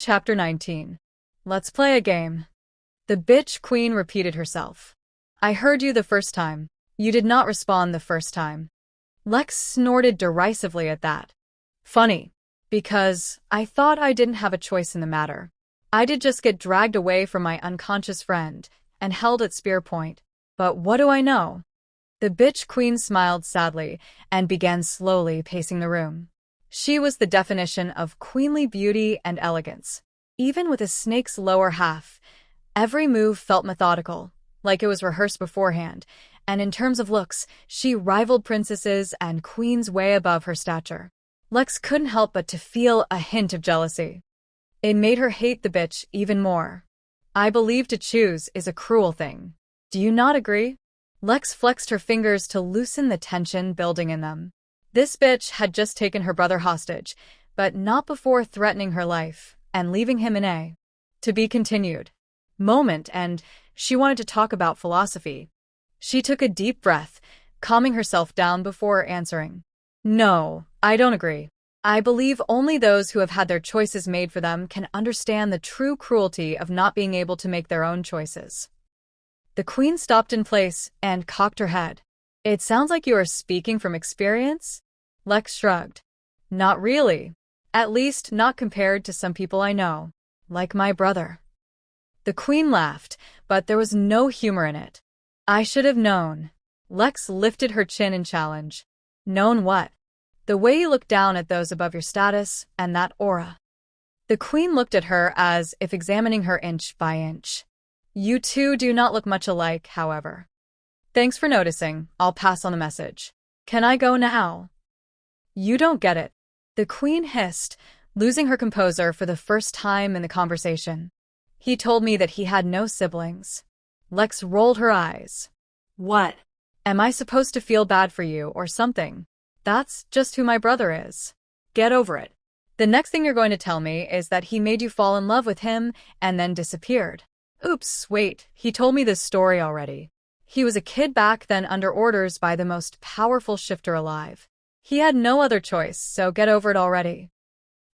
Chapter 19. Let's play a game. The bitch queen repeated herself. I heard you the first time. You did not respond the first time. Lex snorted derisively at that. Funny. Because I thought I didn't have a choice in the matter. I did just get dragged away from my unconscious friend and held at spear point. But what do I know? The bitch queen smiled sadly and began slowly pacing the room. She was the definition of queenly beauty and elegance. Even with a snake's lower half, every move felt methodical, like it was rehearsed beforehand, and in terms of looks, she rivaled princesses and queens way above her stature. Lex couldn't help but to feel a hint of jealousy. It made her hate the bitch even more. I believe to choose is a cruel thing. Do you not agree? Lex flexed her fingers to loosen the tension building in them. This bitch had just taken her brother hostage, but not before threatening her life and leaving him in a to be continued moment, and she wanted to talk about philosophy. She took a deep breath, calming herself down before answering. No, I don't agree. I believe only those who have had their choices made for them can understand the true cruelty of not being able to make their own choices. The queen stopped in place and cocked her head. It sounds like you are speaking from experience? Lex shrugged. Not really. At least not compared to some people I know, like my brother. The queen laughed, but there was no humor in it. I should have known. Lex lifted her chin in challenge. Known what? The way you look down at those above your status and that aura. The queen looked at her as if examining her inch by inch. You two do not look much alike, however. Thanks for noticing. I'll pass on the message. Can I go now? You don't get it. The queen hissed, losing her composure for the first time in the conversation. He told me that he had no siblings. Lex rolled her eyes. What? Am I supposed to feel bad for you or something? That's just who my brother is. Get over it. The next thing you're going to tell me is that he made you fall in love with him and then disappeared. Oops, wait, he told me this story already. He was a kid back then under orders by the most powerful shifter alive. He had no other choice, so get over it already.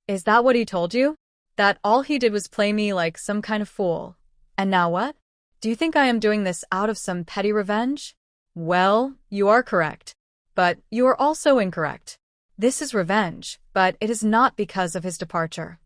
Is that what he told you? That all he did was play me like some kind of fool? And now what? Do you think I am doing this out of some petty revenge? Well, you are correct. But you are also incorrect. This is revenge, but it is not because of his departure.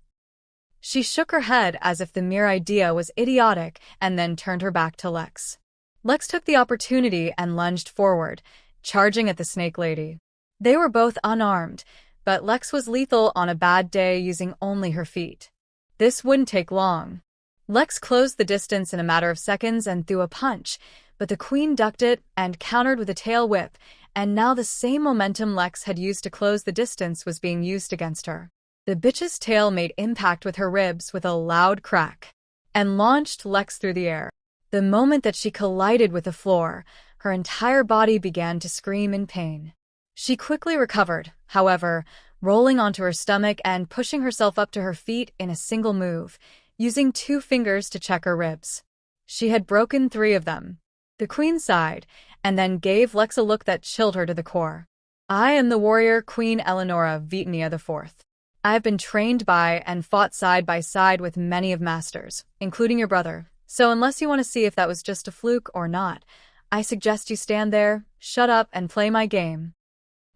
She shook her head as if the mere idea was idiotic and then turned her back to Lex. Lex took the opportunity and lunged forward, charging at the snake lady. They were both unarmed, but Lex was lethal on a bad day using only her feet. This wouldn't take long. Lex closed the distance in a matter of seconds and threw a punch, but the queen ducked it and countered with a tail whip, and now the same momentum Lex had used to close the distance was being used against her. The bitch's tail made impact with her ribs with a loud crack, and launched Lex through the air. The moment that she collided with the floor, her entire body began to scream in pain. She quickly recovered, however, rolling onto her stomach and pushing herself up to her feet in a single move, using 2 fingers to check her ribs. She had broken 3 of them. The queen sighed, and then gave Lex a look that chilled her to the core. I am the warrior Queen Eleonora Vitania IV. I have been trained by and fought side by side with many of masters, including your brother, so unless you want to see if that was just a fluke or not, I suggest you stand there, shut up, and play my game.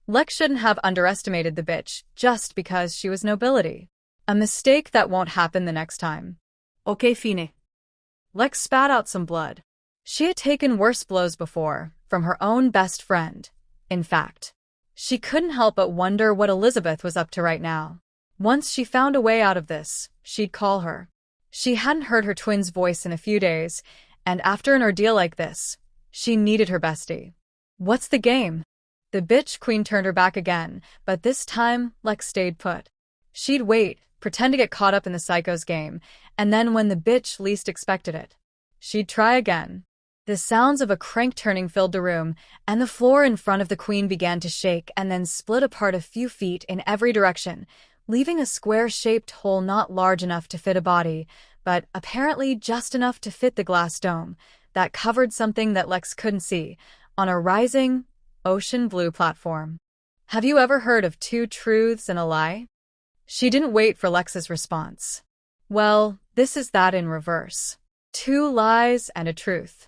Lex shouldn't have underestimated the bitch just because she was nobility. A mistake that won't happen the next time. Okay, fine. Lex spat out some blood. She had taken worse blows before, from her own best friend. In fact, she couldn't help but wonder what Elizabeth was up to right now. Once she found a way out of this, she'd call her. She hadn't heard her twin's voice in a few days, and after an ordeal like this, she needed her bestie. What's the game? The bitch queen turned her back again, but this time, Lex stayed put. She'd wait, pretend to get caught up in the psycho's game, and then when the bitch least expected it, she'd try again. The sounds of a crank turning filled the room, and the floor in front of the queen began to shake and then split apart a few feet in every direction, leaving a square-shaped hole not large enough to fit a body, but apparently just enough to fit the glass dome that covered something that Lex couldn't see, on a rising, ocean blue platform. Have you ever heard of 2 truths and a lie? She didn't wait for Lex's response. Well, this is that in reverse. 2 lies and a truth.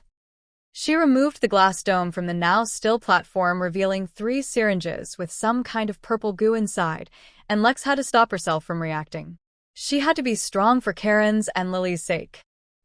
She removed the glass dome from the now still platform, revealing 3 syringes with some kind of purple goo inside, and Lex had to stop herself from reacting. She had to be strong for Karen's and Lily's sake.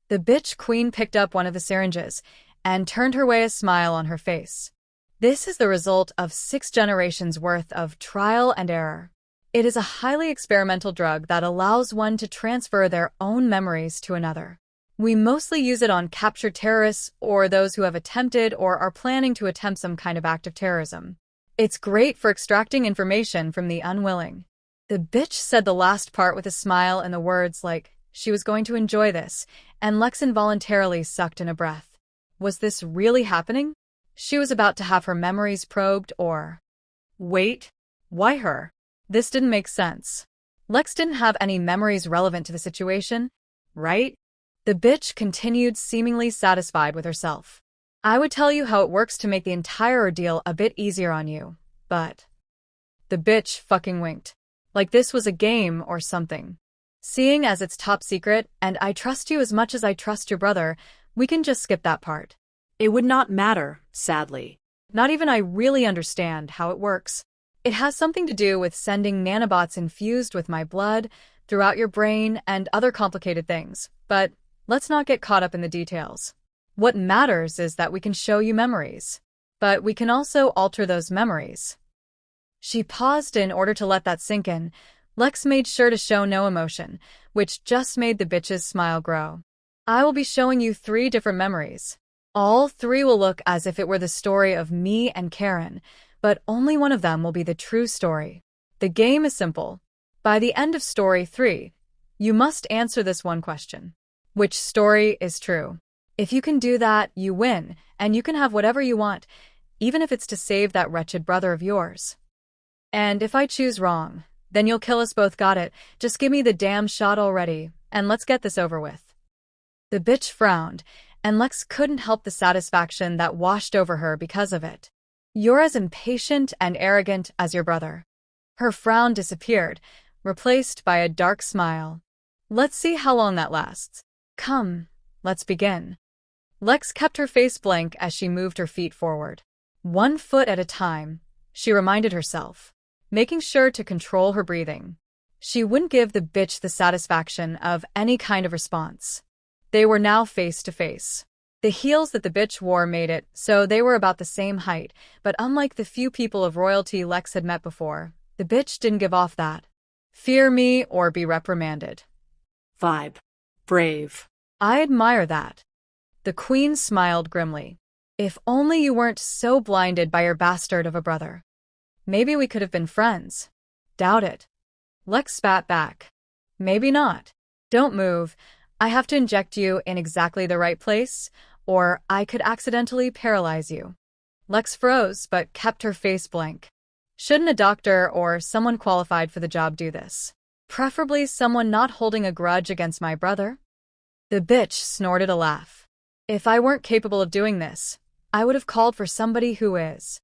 The bitch queen picked up one of the syringes and turned her way, a smile on her face. This is the result of 6 generations worth of trial and error. It is a highly experimental drug that allows one to transfer their own memories to another. We mostly use it on captured terrorists or those who have attempted or are planning to attempt some kind of act of terrorism. It's great for extracting information from the unwilling. The bitch said the last part with a smile and the words like she was going to enjoy this, and Lex involuntarily sucked in a breath. Was this really happening? She was about to have her memories probed, or... Wait, why her? This didn't make sense. Lex didn't have any memories relevant to the situation, right? The bitch continued, seemingly satisfied with herself. I would tell you how it works to make the entire ordeal a bit easier on you, but... The bitch fucking winked. Like this was a game or something. Seeing as it's top secret, and I trust you as much as I trust your brother, we can just skip that part. It would not matter, sadly. Not even I really understand how it works. It has something to do with sending nanobots infused with my blood throughout your brain and other complicated things, but let's not get caught up in the details. What matters is that we can show you memories, but we can also alter those memories. She paused in order to let that sink in. Lex made sure to show no emotion, which just made the bitch's smile grow. I will be showing you 3 different memories. All 3 will look as if it were the story of me and Karen, but only one of them will be the true story. The game is simple. By the end of story 3, you must answer this one question. Which story is true? If you can do that, you win, and you can have whatever you want, even if it's to save that wretched brother of yours. And if I choose wrong, then you'll kill us both, got it? Just give me the damn shot already, and let's get this over with. The bitch frowned, and Lex couldn't help the satisfaction that washed over her because of it. You're as impatient and arrogant as your brother. Her frown disappeared, replaced by a dark smile. Let's see how long that lasts. Come, let's begin. Lex kept her face blank as she moved her feet forward. 1 foot at a time, she reminded herself, making sure to control her breathing. She wouldn't give the bitch the satisfaction of any kind of response. They were now face to face. The heels that the bitch wore made it so they were about the same height, but unlike the few people of royalty Lex had met before, the bitch didn't give off that. Fear me or be reprimanded vibe. Brave. I admire that. The queen smiled grimly. If only you weren't so blinded by your bastard of a brother. Maybe we could have been friends. Doubt it. Lex spat back. Maybe not. Don't move. I have to inject you in exactly the right place, or I could accidentally paralyze you. Lex froze, but kept her face blank. Shouldn't a doctor or someone qualified for the job do this? Preferably someone not holding a grudge against my brother? The bitch snorted a laugh. If I weren't capable of doing this, I would have called for somebody who is.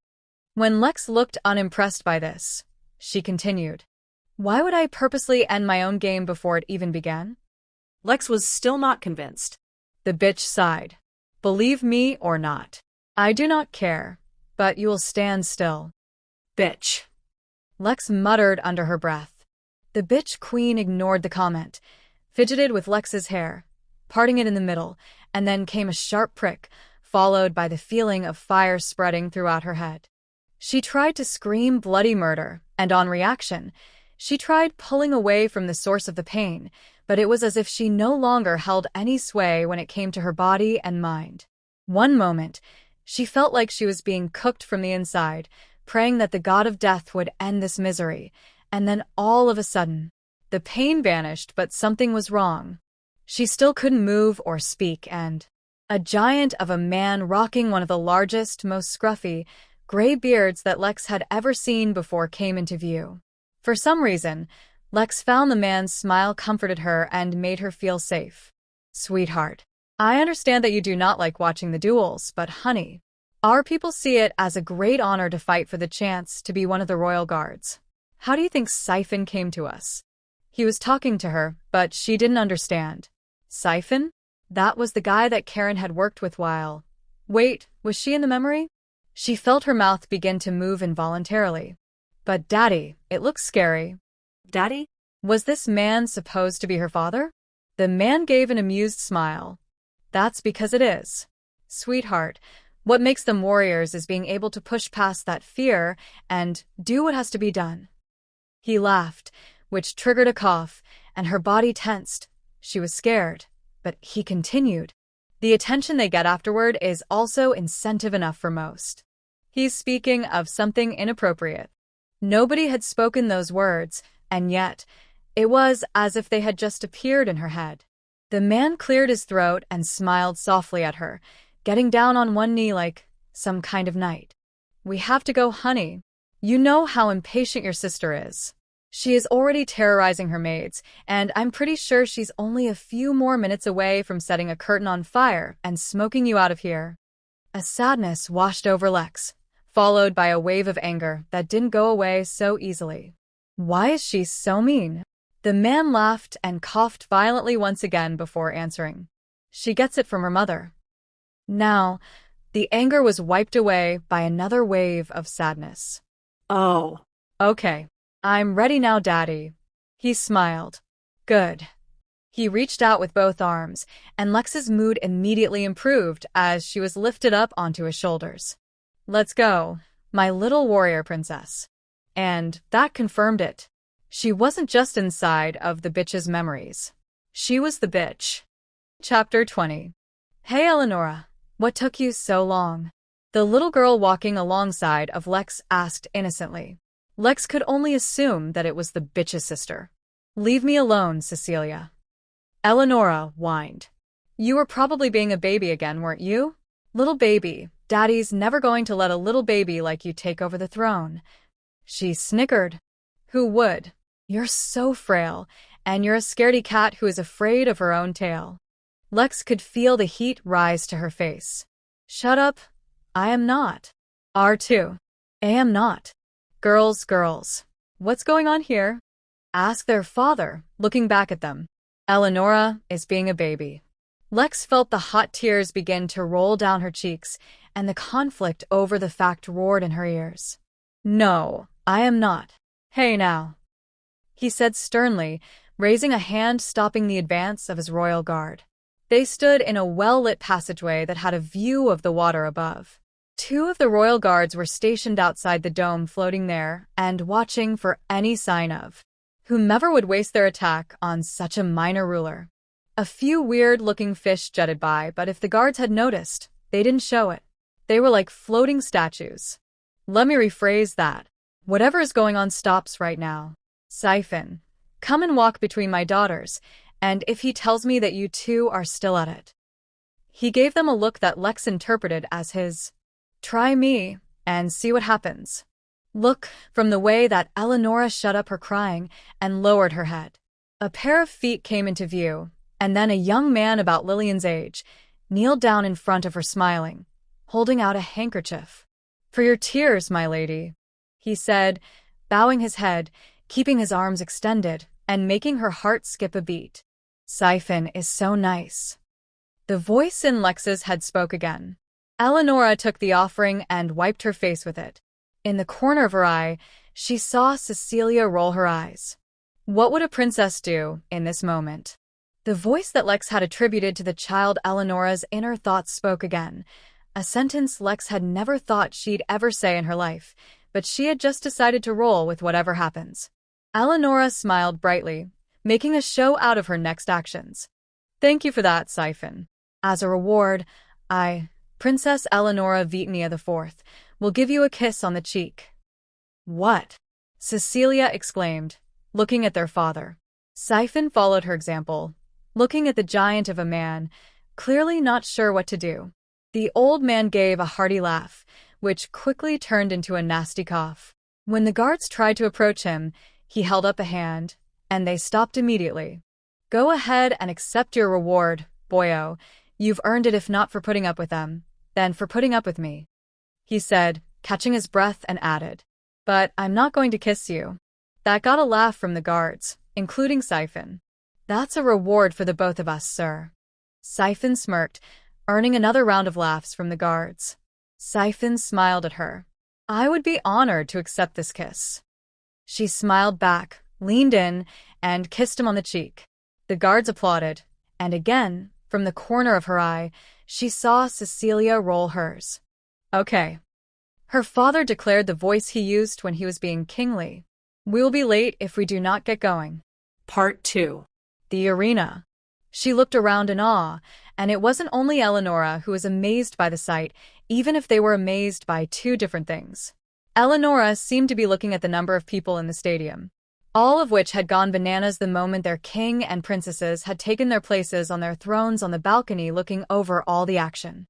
When Lex looked unimpressed by this, she continued. Why would I purposely end my own game before it even began? Lex was still not convinced. The bitch sighed. Believe me or not, I do not care, but you will stand still. Bitch. Lex muttered under her breath. The bitch queen ignored the comment, fidgeted with Lex's hair, parting it in the middle, and then came a sharp prick, followed by the feeling of fire spreading throughout her head. She tried to scream bloody murder, and on reaction, she tried pulling away from the source of the pain, but it was as if she no longer held any sway when it came to her body and mind. One moment, she felt like she was being cooked from the inside, praying that the god of death would end this misery, and then all of a sudden, the pain vanished, but something was wrong. She still couldn't move or speak, and a giant of a man rocking one of the largest, most scruffy, gray beards that Lex had ever seen before came into view. For some reason, Lex found the man's smile comforted her and made her feel safe. Sweetheart, I understand that you do not like watching the duels, but honey, our people see it as a great honor to fight for the chance to be one of the royal guards. How do you think Siphon came to us? He was talking to her, but she didn't understand. Siphon? That was the guy that Kaeron had worked with while. Wait, was she in the memory? She felt her mouth begin to move involuntarily. But Daddy, it looks scary. Daddy? Was this man supposed to be her father? The man gave an amused smile. That's because it is. Sweetheart, what makes them warriors is being able to push past that fear and do what has to be done. He laughed, which triggered a cough, and her body tensed. She was scared, but he continued. The attention they get afterward is also incentive enough for most. He's speaking of something inappropriate. Nobody had spoken those words, and yet, it was as if they had just appeared in her head. The man cleared his throat and smiled softly at her, getting down on one knee like some kind of knight. We have to go, honey. You know how impatient your sister is. She is already terrorizing her maids, and I'm pretty sure she's only a few more minutes away from setting a curtain on fire and smoking you out of here. A sadness washed over Lex, followed by a wave of anger that didn't go away so easily. Why is she so mean? The man laughed and coughed violently once again before answering. She gets it from her mother. Now, the anger was wiped away by another wave of sadness. Oh. Okay. I'm ready now, Daddy. He smiled. Good. He reached out with both arms, and Lex's mood immediately improved as she was lifted up onto his shoulders. Let's go, my little warrior princess. And that confirmed it. She wasn't just inside of the bitch's memories. She was the bitch. Chapter 20. Hey, Eleonora, what took you so long? The little girl walking alongside of Lex asked innocently. Lex could only assume that it was the bitch's sister. Leave me alone, Cecilia. Eleonora whined. You were probably being a baby again, weren't you? Little baby, Daddy's never going to let a little baby like you take over the throne. She snickered. Who would? You're so frail, and you're a scaredy cat who is afraid of her own tail. Lex could feel the heat rise to her face. Shut up. I am not. R2. I am not. Girls. What's going on here? Ask their father, looking back at them. Eleonora is being a baby. Lex felt the hot tears begin to roll down her cheeks, and the conflict over the fact roared in her ears. No, I am not. Hey now, he said sternly, raising a hand stopping the advance of his royal guard. They stood in a well-lit passageway that had a view of the water above. Two of the royal guards were stationed outside the dome floating there and watching for any sign of whomever would waste their attack on such a minor ruler. A few weird-looking fish jetted by, but if the guards had noticed, they didn't show it. They were like floating statues. Let me rephrase that. Whatever is going on stops right now. Siphon, come and walk between my daughters, and if he tells me that you two are still at it. He gave them a look that Lex interpreted as his, try me, and see what happens. Look, from the way that Eleonora shut up her crying and lowered her head. A pair of feet came into view, and then a young man about Lillian's age kneeled down in front of her smiling, holding out a handkerchief. For your tears, my lady, he said, bowing his head, keeping his arms extended, and making her heart skip a beat. Siphon is so nice. The voice in Lex's head spoke again. Eleonora took the offering and wiped her face with it. In the corner of her eye, she saw Cecilia roll her eyes. What would a princess do in this moment? The voice that Lex had attributed to the child Eleonora's inner thoughts spoke again, a sentence Lex had never thought she'd ever say in her life, but she had just decided to roll with whatever happens. Eleonora smiled brightly, making a show out of her next actions. Thank you for that, Siphon. As a reward, Princess Eleonora Vitania IV, will give you a kiss on the cheek. What? Cecilia exclaimed, looking at their father. Siphon followed her example, looking at the giant of a man, clearly not sure what to do. The old man gave a hearty laugh, which quickly turned into a nasty cough. When the guards tried to approach him, he held up a hand, and they stopped immediately. Go ahead and accept your reward, boyo. You've earned it if not for putting up with them, then for putting up with me, he said, catching his breath and added. But I'm not going to kiss you. That got a laugh from the guards, including Siphon. That's a reward for the both of us, sir. Siphon smirked, earning another round of laughs from the guards. Siphon smiled at her. I would be honored to accept this kiss. She smiled back, leaned in, and kissed him on the cheek. The guards applauded, and again, from the corner of her eye, she saw Cecilia roll hers. Okay. Her father declared the voice he used when he was being kingly. We will be late if we do not get going. Part 2. The arena. She looked around in awe, and it wasn't only Eleonora who was amazed by the sight, even if they were amazed by two different things. Eleonora seemed to be looking at the number of people in the stadium, all of which had gone bananas the moment their king and princesses had taken their places on their thrones on the balcony looking over all the action.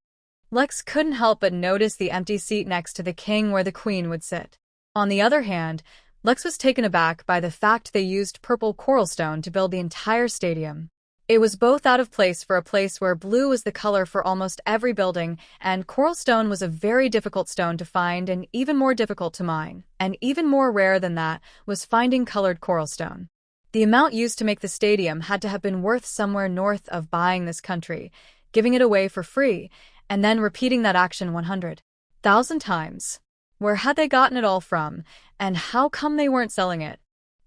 Lex couldn't help but notice the empty seat next to the king where the queen would sit. On the other hand, Lex was taken aback by the fact they used purple coral stone to build the entire stadium. It was both out of place for a place where blue was the color for almost every building, and coral stone was a very difficult stone to find and even more difficult to mine, and even more rare than that was finding colored coral stone. The amount used to make the stadium had to have been worth somewhere north of buying this country, giving it away for free, and then repeating that action 100,000 times. Where had they gotten it all from, and how come they weren't selling it?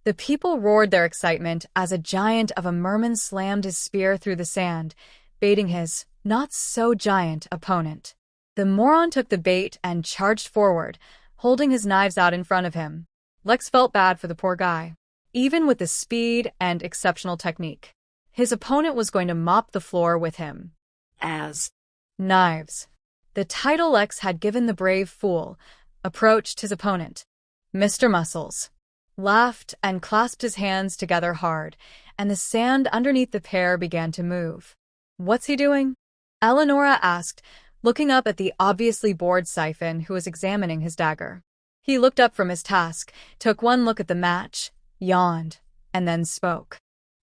The people roared their excitement as a giant of a merman slammed his spear through the sand, baiting his not-so-giant opponent. The moron took the bait and charged forward, holding his knives out in front of him. Lex felt bad for the poor guy. Even with the speed and exceptional technique, his opponent was going to mop the floor with him. As Knives. The title Lex had given the brave fool approached his opponent. Mr. Muscles laughed and clasped his hands together hard, and the sand underneath the pair began to move. What's he doing? Eleonora asked, looking up at the obviously bored Siphon who was examining his dagger. He looked up from his task, took one look at the match, yawned, and then spoke.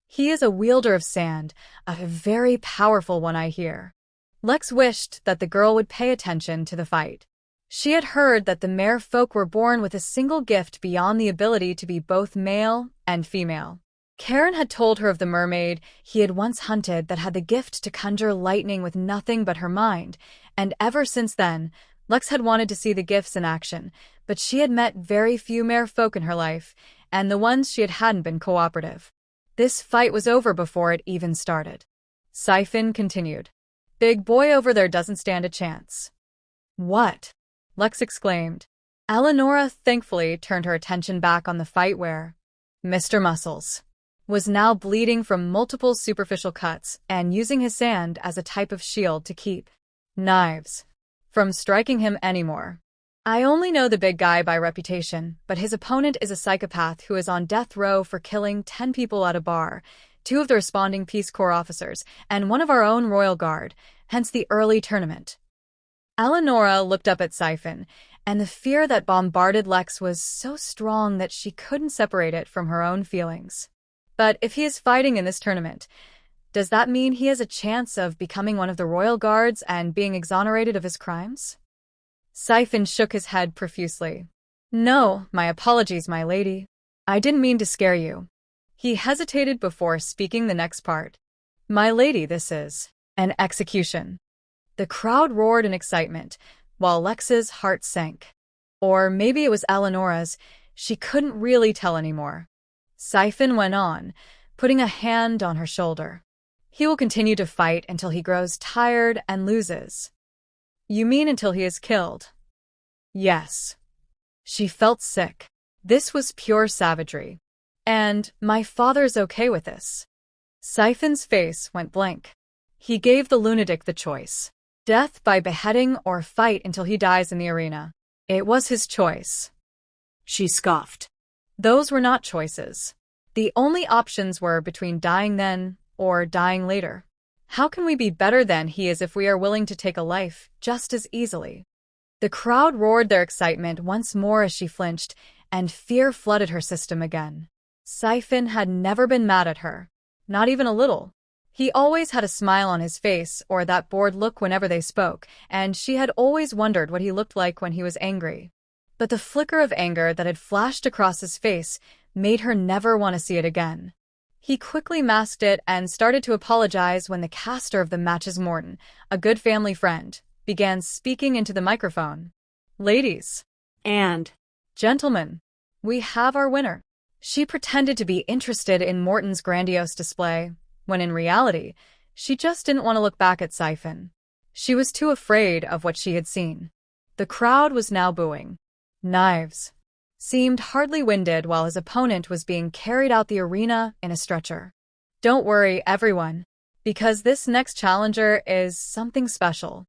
He is a wielder of sand, a very powerful one, I hear. Lex wished that the girl would pay attention to the fight. She had heard that the mere folk were born with a single gift beyond the ability to be both male and female. Kaeron had told her of the mermaid he had once hunted that had the gift to conjure lightning with nothing but her mind, and ever since then, Lex had wanted to see the gifts in action, but she had met very few mere folk in her life, and the ones she hadn't been cooperative. This fight was over before it even started. Siphon continued. Big boy over there doesn't stand a chance. What? Lex exclaimed. Eleonora thankfully turned her attention back on the fight where Mr. Muscles was now bleeding from multiple superficial cuts and using his sand as a type of shield to keep knives from striking him anymore. I only know the big guy by reputation, but his opponent is a psychopath who is on death row for killing 10 people at a bar, 2 of the responding Peace Corps officers, and 1 of our own Royal Guard, hence the early tournament. Eleonora looked up at Siphon, and the fear that bombarded Lex was so strong that she couldn't separate it from her own feelings. But if he is fighting in this tournament, does that mean he has a chance of becoming one of the Royal Guards and being exonerated of his crimes? Siphon shook his head profusely. No, my apologies, my lady. I didn't mean to scare you. He hesitated before speaking the next part. My lady, this is an execution. The crowd roared in excitement, while Lex's heart sank. Or maybe it was Eleonora's. She couldn't really tell anymore. Siphon went on, putting a hand on her shoulder. He will continue to fight until he grows tired and loses. You mean until he is killed? Yes. She felt sick. This was pure savagery. And my father's okay with this. Siphon's face went blank. He gave the lunatic the choice. Death by beheading or fight until he dies in the arena. It was his choice. She scoffed. Those were not choices. The only options were between dying then or dying later. How can we be better than he is if we are willing to take a life just as easily? The crowd roared their excitement once more as she flinched, and fear flooded her system again. Siphon had never been mad at her. Not even a little. He always had a smile on his face or that bored look whenever they spoke, and she had always wondered what he looked like when he was angry. But the flicker of anger that had flashed across his face made her never want to see it again. He quickly masked it and started to apologize when the caster of the matches, Morton, a good family friend, began speaking into the microphone. Ladies And gentlemen, we have our winner. She pretended to be interested in Morton's grandiose display, when in reality, she just didn't want to look back at Siphon. She was too afraid of what she had seen. The crowd was now booing. Knives seemed hardly winded while his opponent was being carried out the arena in a stretcher. Don't worry, everyone, because this next challenger is something special.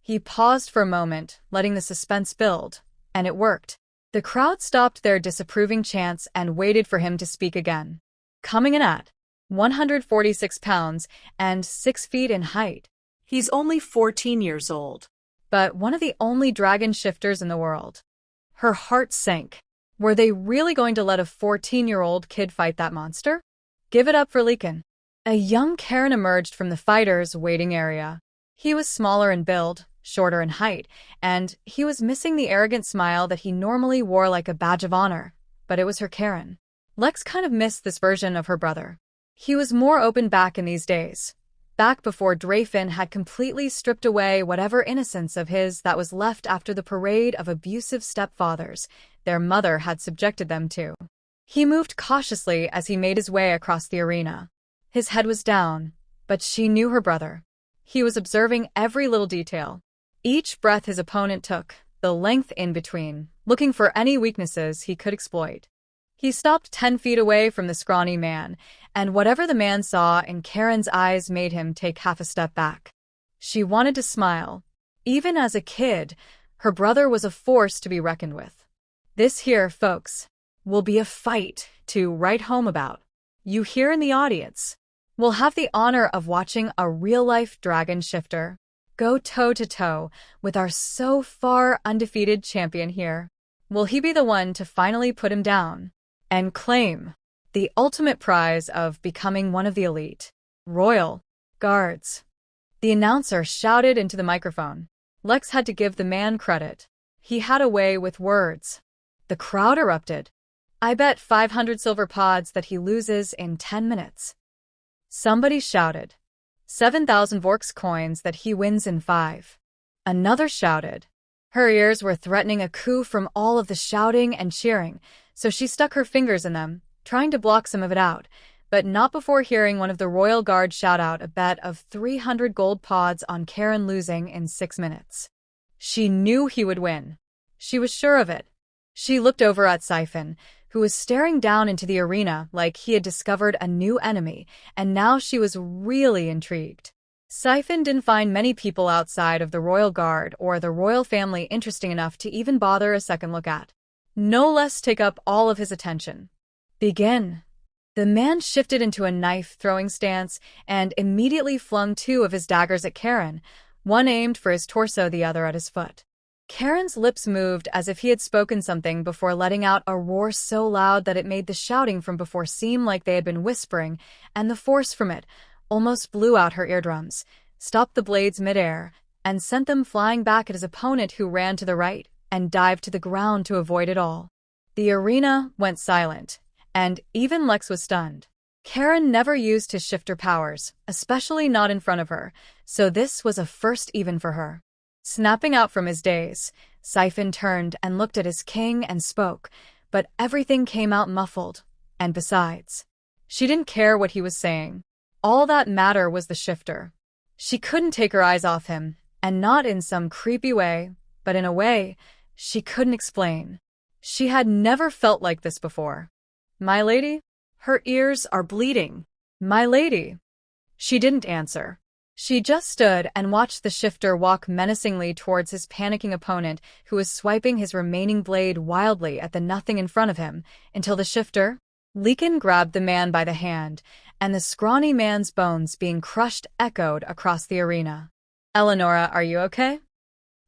He paused for a moment, letting the suspense build, and it worked. The crowd stopped their disapproving chants and waited for him to speak again. Coming in at 146 pounds and 6 feet in height. he's only 14 years old. But one of the only dragon shifters in the world. Her heart sank. Were they really going to let a 14-year-old kid fight that monster? Give it up for Lillian. A young Kaeron emerged from the fighters' waiting area. He was smaller in build, shorter in height, and he was missing the arrogant smile that he normally wore like a badge of honor. But it was her Kaeron. Lex kind of missed this version of her brother. He was more open back in these days. Back before Drafin had completely stripped away whatever innocence of his that was left after the parade of abusive stepfathers their mother had subjected them to. He moved cautiously as he made his way across the arena. His head was down, but she knew her brother. He was observing every little detail. Each breath his opponent took, the length in between, looking for any weaknesses he could exploit. He stopped 10 feet away from the scrawny man, and whatever the man saw in Karen's eyes made him take half a step back. She wanted to smile. Even as a kid, her brother was a force to be reckoned with. This here, folks, will be a fight to write home about. You here in the audience will have the honor of watching a real-life dragon shifter go toe-to-toe with our so far undefeated champion here. Will he be the one to finally put him down and claim the ultimate prize of becoming one of the elite royal guards? The announcer shouted into the microphone. Lex had to give the man credit. He had a way with words. The crowd erupted. I bet 500 silver pods that he loses in 10 minutes. Somebody shouted. 7,000 Vorks coins that he wins in 5. Another shouted. Her ears were threatening a coup from all of the shouting and cheering, so she stuck her fingers in them, trying to block some of it out, but not before hearing one of the royal guard shout out a bet of 300 gold pods on Kaeron losing in 6 minutes. She knew he would win. She was sure of it. She looked over at Siphon, who was staring down into the arena like he had discovered a new enemy, and now she was really intrigued. Siphon didn't find many people outside of the royal guard or the royal family interesting enough to even bother a second look at. No less take up all of his attention. Begin. The man shifted into a knife-throwing stance and immediately flung 2 of his daggers at Kaeron, one aimed for his torso, the other at his foot. Karen's lips moved as if he had spoken something before letting out a roar so loud that it made the shouting from before seem like they had been whispering, and the force from it almost blew out her eardrums, stopped the blades midair, and sent them flying back at his opponent, who ran to the right and dived to the ground to avoid it all. The arena went silent, and even Lex was stunned. Kaeron never used his shifter powers, especially not in front of her, so this was a first even for her. Snapping out from his daze, Siphon turned and looked at his king and spoke, but everything came out muffled, and besides, she didn't care what he was saying. All that mattered was the shifter. She couldn't take her eyes off him, and not in some creepy way, but in a way she couldn't explain. She had never felt like this before. My lady? Her ears are bleeding. My lady? She didn't answer. She just stood and watched the shifter walk menacingly towards his panicking opponent, who was swiping his remaining blade wildly at the nothing in front of him, until the shifter, Lillian, grabbed the man by the hand, and the scrawny man's bones being crushed echoed across the arena. Eleonora, are you okay?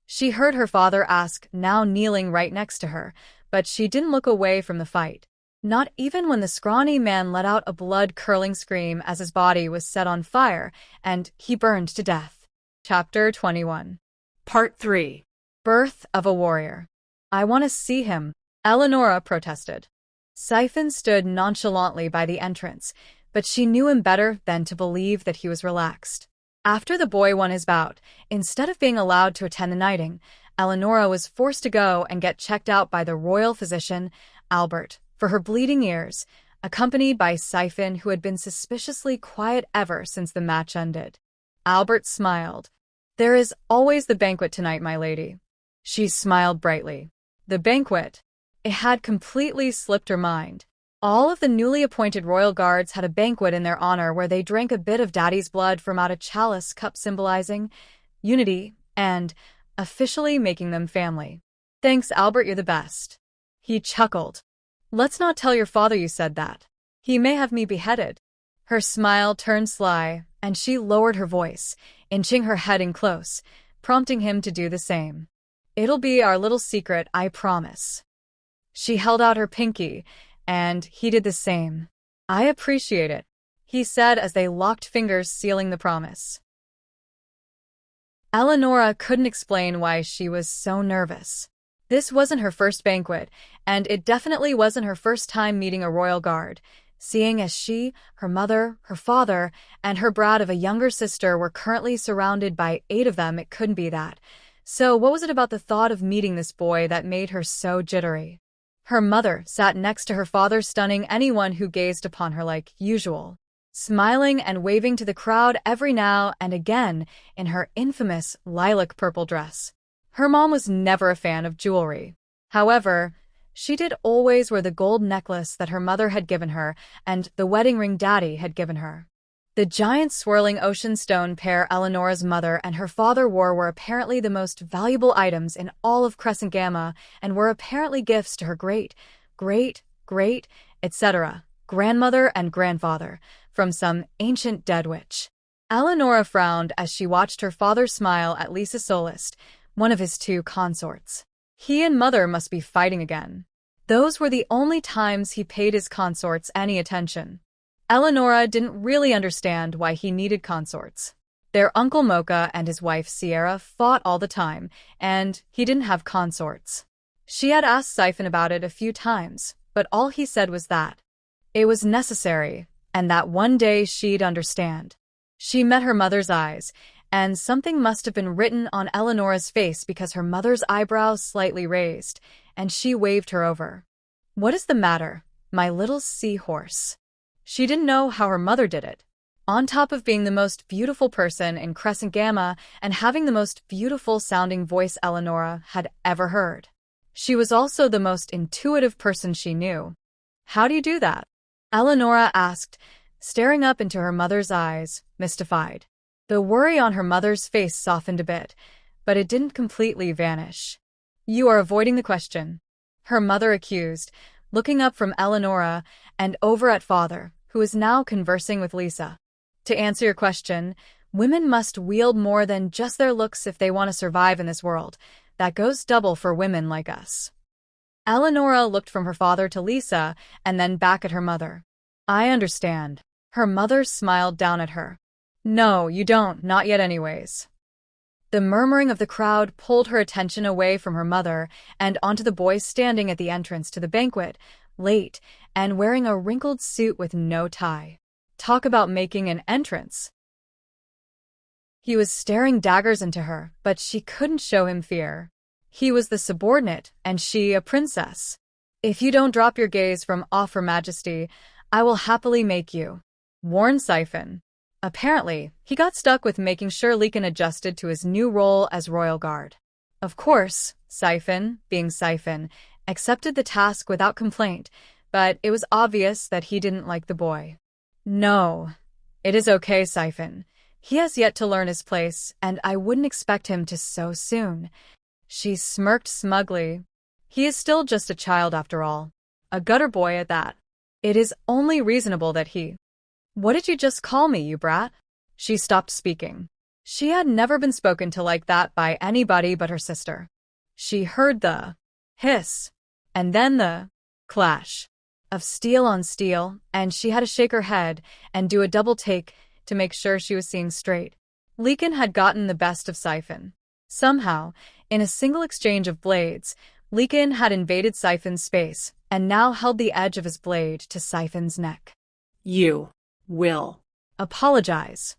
She heard her father ask, now kneeling right next to her, but she didn't look away from the fight. Not even when the scrawny man let out a blood-curdling scream as his body was set on fire, and he burned to death. Chapter 21. Part 3. Birth of a Warrior. I want to see him, Eleonora protested. Siphon stood nonchalantly by the entrance, but she knew him better than to believe that he was relaxed. After the boy won his bout, instead of being allowed to attend the knighting, Eleonora was forced to go and get checked out by the royal physician, Albert, for her bleeding ears, accompanied by Siphon, who had been suspiciously quiet ever since the match ended. Albert smiled. "There is always the banquet tonight, my lady." She smiled brightly. The banquet. It had completely slipped her mind. All of the newly appointed royal guards had a banquet in their honor where they drank a bit of daddy's blood from out a chalice cup symbolizing unity and officially making them family. "Thanks, Albert, you're the best." He chuckled. "Let's not tell your father you said that. He may have me beheaded." Her smile turned sly, and she lowered her voice, inching her head in close, prompting him to do the same. "It'll be our little secret, I promise." She held out her pinky, and he did the same. "I appreciate it," he said as they locked fingers, sealing the promise. Eleonora couldn't explain why she was so nervous. This wasn't her first banquet, and it definitely wasn't her first time meeting a royal guard, seeing as she, her mother, her father, and her brat of a younger sister were currently surrounded by 8 of them. It couldn't be that. So what was it about the thought of meeting this boy that made her so jittery? Her mother sat next to her father, stunning anyone who gazed upon her like usual, smiling and waving to the crowd every now and again in her infamous lilac purple dress. Her mom was never a fan of jewelry. However, she did always wear the gold necklace that her mother had given her and the wedding ring Daddy had given her. The giant swirling ocean stone pair Eleonora's mother and her father wore were apparently the most valuable items in all of Crescent Gamma and were apparently gifts to her great, etc., grandmother and grandfather, from some ancient dead witch. Eleonora frowned as she watched her father smile at Lisa Solist, one of his 2 consorts. He and mother must be fighting again. Those were the only times he paid his consorts any attention. Eleonora didn't really understand why he needed consorts. Their Uncle Mocha and his wife Sierra fought all the time, and he didn't have consorts. She had asked Siphon about it a few times, but all he said was that it was necessary, and that one day she'd understand. She met her mother's eyes, and something must have been written on Eleonora's face because her mother's eyebrows slightly raised, and she waved her over. "What is the matter, my little seahorse?" She didn't know how her mother did it. On top of being the most beautiful person in Crescent Gamma and having the most beautiful-sounding voice Eleonora had ever heard, she was also the most intuitive person she knew. "How do you do that?" Eleonora asked, staring up into her mother's eyes, mystified. The worry on her mother's face softened a bit, but it didn't completely vanish. "You are avoiding the question," her mother accused, looking up from Eleonora and over at father, who is now conversing with Lisa. "To answer your question, women must wield more than just their looks if they want to survive in this world. That goes double for women like us." Eleonora looked from her father to Lisa and then back at her mother. "I understand." Her mother smiled down at her. "No, you don't, not yet anyways." The murmuring of the crowd pulled her attention away from her mother and onto the boy standing at the entrance to the banquet, late, and wearing a wrinkled suit with no tie. Talk about making an entrance. He was staring daggers into her, but she couldn't show him fear. He was the subordinate, and she a princess. "If you don't drop your gaze from off Her Majesty, I will happily make you," warned Siphon. Apparently, he got stuck with making sure Lillian adjusted to his new role as royal guard. Of course, Siphon, being Siphon, accepted the task without complaint, but it was obvious that he didn't like the boy. "No, it is okay, Siphon. He has yet to learn his place, and I wouldn't expect him to so soon." She smirked smugly. "He is still just a child after all. A gutter boy at that. It is only reasonable that he—" "What did you just call me, you brat?" She stopped speaking. She had never been spoken to like that by anybody but her sister. She heard the hiss, and then the clash of steel on steel, and she had to shake her head and do a double take to make sure she was seeing straight. Lillian had gotten the best of Siphon. Somehow, in a single exchange of blades, Lillian had invaded Siphon's space and now held the edge of his blade to Siphon's neck. You. Will. Apologize,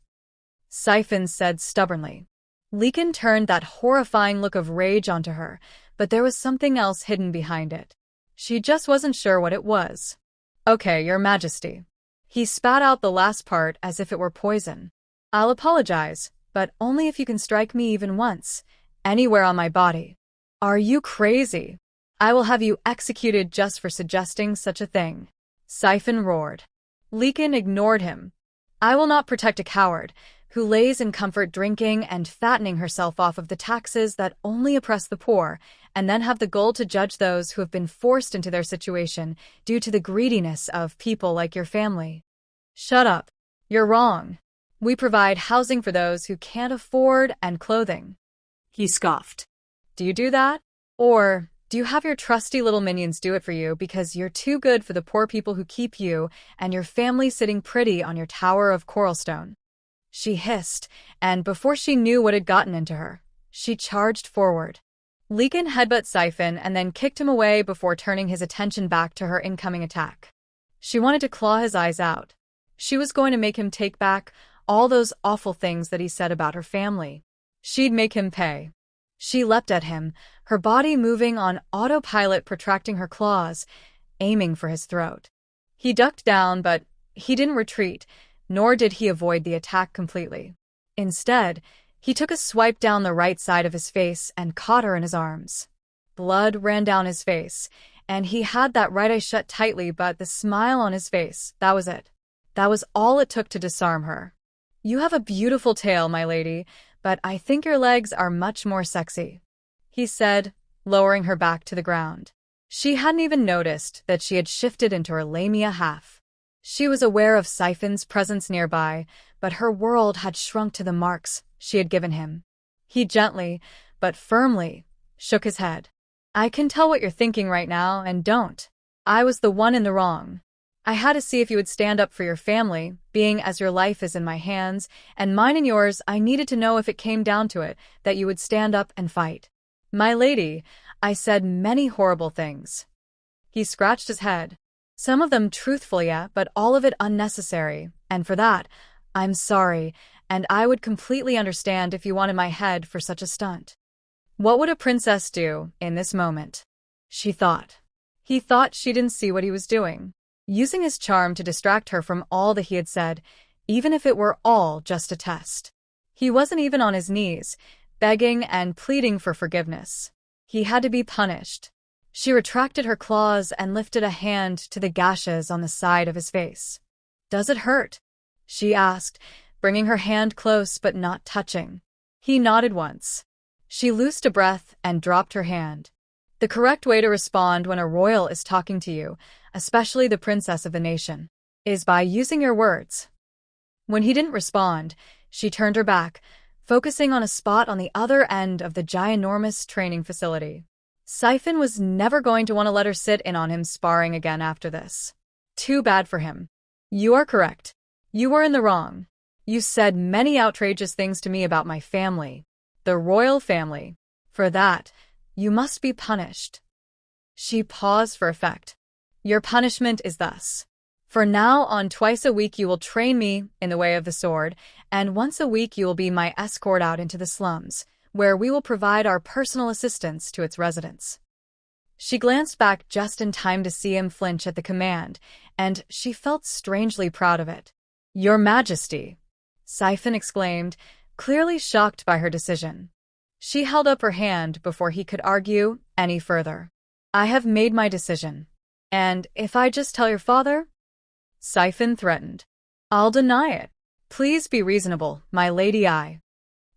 Siphon said stubbornly. Lillian turned that horrifying look of rage onto her, but there was something else hidden behind it. She just wasn't sure what it was. Okay, Your Majesty. He spat out the last part as if it were poison. I'll apologize, but only if you can strike me even once, anywhere on my body. Are you crazy? I will have you executed just for suggesting such a thing. Siphon roared. Lillian ignored him. I will not protect a coward who lays in comfort drinking and fattening herself off of the taxes that only oppress the poor, and then have the gall to judge those who have been forced into their situation due to the greediness of people like your family. Shut up. You're wrong. We provide housing for those who can't afford and clothing. He scoffed. Do you do that? Or do you have your trusty little minions do it for you because you're too good for the poor people who keep you and your family sitting pretty on your tower of coralstone? She hissed, and before she knew what had gotten into her, she charged forward. Lillian headbutted Siphon and then kicked him away before turning his attention back to her incoming attack. She wanted to claw his eyes out. She was going to make him take back all those awful things that he said about her family. She'd make him pay. She leapt at him, her body moving on autopilot, protracting her claws, aiming for his throat. He ducked down, but he didn't retreat, nor did he avoid the attack completely. Instead, he took a swipe down the right side of his face and caught her in his arms. Blood ran down his face, and he had that right eye shut tightly, but the smile on his face, that was it. That was all it took to disarm her. You have a beautiful tail, my lady, but I think your legs are much more sexy, he said, lowering her back to the ground. She hadn't even noticed that she had shifted into her lamia half. She was aware of Siphon's presence nearby, but her world had shrunk to the marks she had given him. He gently, but firmly, shook his head. I can tell what you're thinking right now, and don't. I was the one in the wrong. I had to see if you would stand up for your family, being as your life is in my hands, and mine and yours. I needed to know if it came down to it, that you would stand up and fight. My lady, I said many horrible things. He scratched his head. Some of them truthful, yeah, but all of it unnecessary, and for that, I'm sorry, and I would completely understand if you wanted my head for such a stunt. What would a princess do in this moment? She thought. He thought she didn't see what he was doing, using his charm to distract her from all that he had said, even if it were all just a test. He wasn't even on his knees, begging and pleading for forgiveness. He had to be punished. She retracted her claws and lifted a hand to the gashes on the side of his face. Does it hurt? She asked, bringing her hand close but not touching. He nodded once. She loosed a breath and dropped her hand. The correct way to respond when a royal is talking to you, especially the princess of the nation, is by using your words. When he didn't respond, she turned her back, focusing on a spot on the other end of the ginormous training facility. Siphon was never going to want to let her sit in on him sparring again after this. Too bad for him. You are correct. You were in the wrong. You said many outrageous things to me about my family, the royal family. For that, you must be punished. She paused for effect. Your punishment is thus. For now on, twice a week you will train me in the way of the sword, and once a week you will be my escort out into the slums, where we will provide our personal assistance to its residents. She glanced back just in time to see him flinch at the command, and she felt strangely proud of it. Your Majesty, Siphon exclaimed, clearly shocked by her decision. She held up her hand before he could argue any further. I have made my decision. And if I just tell your father? Siphon threatened. I'll deny it. Please be reasonable, my lady.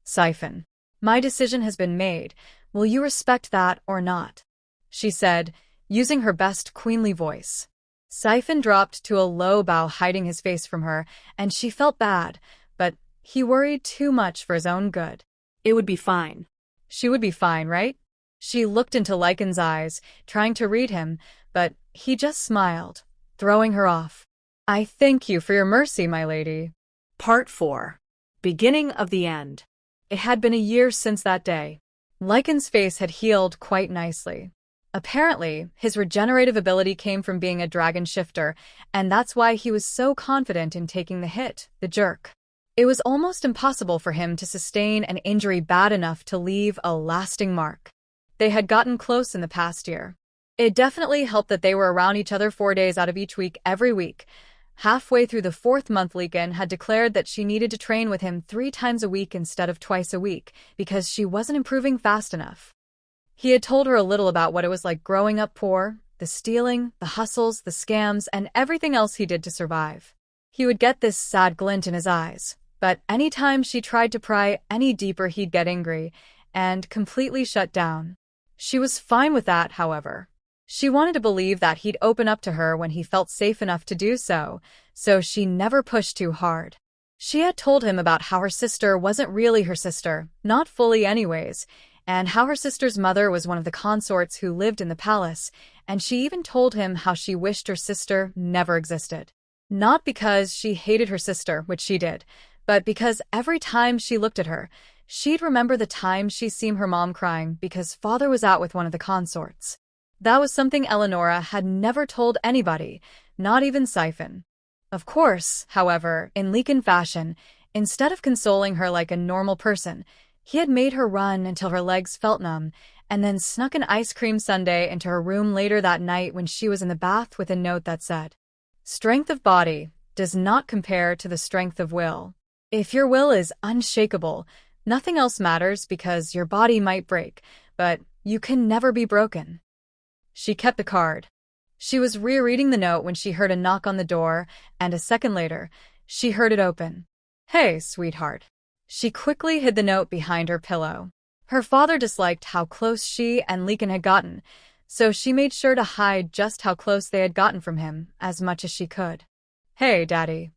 Siphon. My decision has been made. Will you respect that or not? She said, using her best queenly voice. Siphon dropped to a low bow, hiding his face from her, and she felt bad, but he worried too much for his own good. It would be fine. She would be fine, right? She looked into Lycan's eyes, trying to read him, but he just smiled, throwing her off. I thank you for your mercy, my lady. Part 4. Beginning of the end. It had been a year since that day. Lycan's face had healed quite nicely. Apparently, his regenerative ability came from being a dragon shifter, and that's why he was so confident in taking the hit, the jerk. It was almost impossible for him to sustain an injury bad enough to leave a lasting mark. They had gotten close in the past year. It definitely helped that they were around each other 4 days out of each week every week. Halfway through the 4th month, Lillian had declared that she needed to train with him 3 times a week instead of twice a week because she wasn't improving fast enough. He had told her a little about what it was like growing up poor, the stealing, the hustles, the scams, and everything else he did to survive. He would get this sad glint in his eyes, but anytime she tried to pry any deeper, he'd get angry and completely shut down. She was fine with that, however. She wanted to believe that he'd open up to her when he felt safe enough to do so, so she never pushed too hard. She had told him about how her sister wasn't really her sister, not fully anyways, and how her sister's mother was one of the consorts who lived in the palace, and she even told him how she wished her sister never existed. Not because she hated her sister, which she did, but because every time she looked at her, she'd remember the time she'd seen her mom crying because father was out with one of the consorts. That was something Eleonora had never told anybody, not even Siphon. Of course, however, in Lillian fashion, instead of consoling her like a normal person, he had made her run until her legs felt numb, and then snuck an ice cream sundae into her room later that night when she was in the bath with a note that said, "Strength of body does not compare to the strength of will. If your will is unshakable, nothing else matters because your body might break, but you can never be broken." She kept the card. She was rereading the note when she heard a knock on the door, and a second later, she heard it open. "Hey, sweetheart." She quickly hid the note behind her pillow. Her father disliked how close she and Lillian had gotten, so she made sure to hide just how close they had gotten from him as much as she could. "Hey, Daddy,"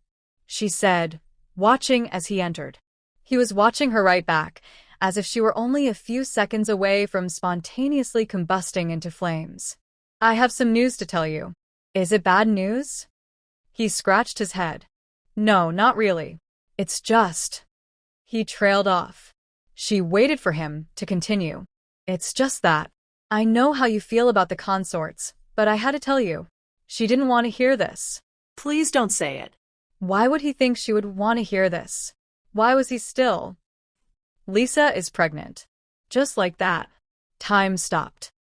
she said, watching as he entered. He was watching her right back, as if she were only a few seconds away from spontaneously combusting into flames. "I have some news to tell you." "Is it bad news?" He scratched his head. "No, not really. It's just..." He trailed off. She waited for him to continue. "It's just that. I know how you feel about the consorts, but I had to tell you." She didn't want to hear this. Please don't say it. Why would he think she would want to hear this? Why was he still? Lisa is pregnant. Just like that. Time stopped.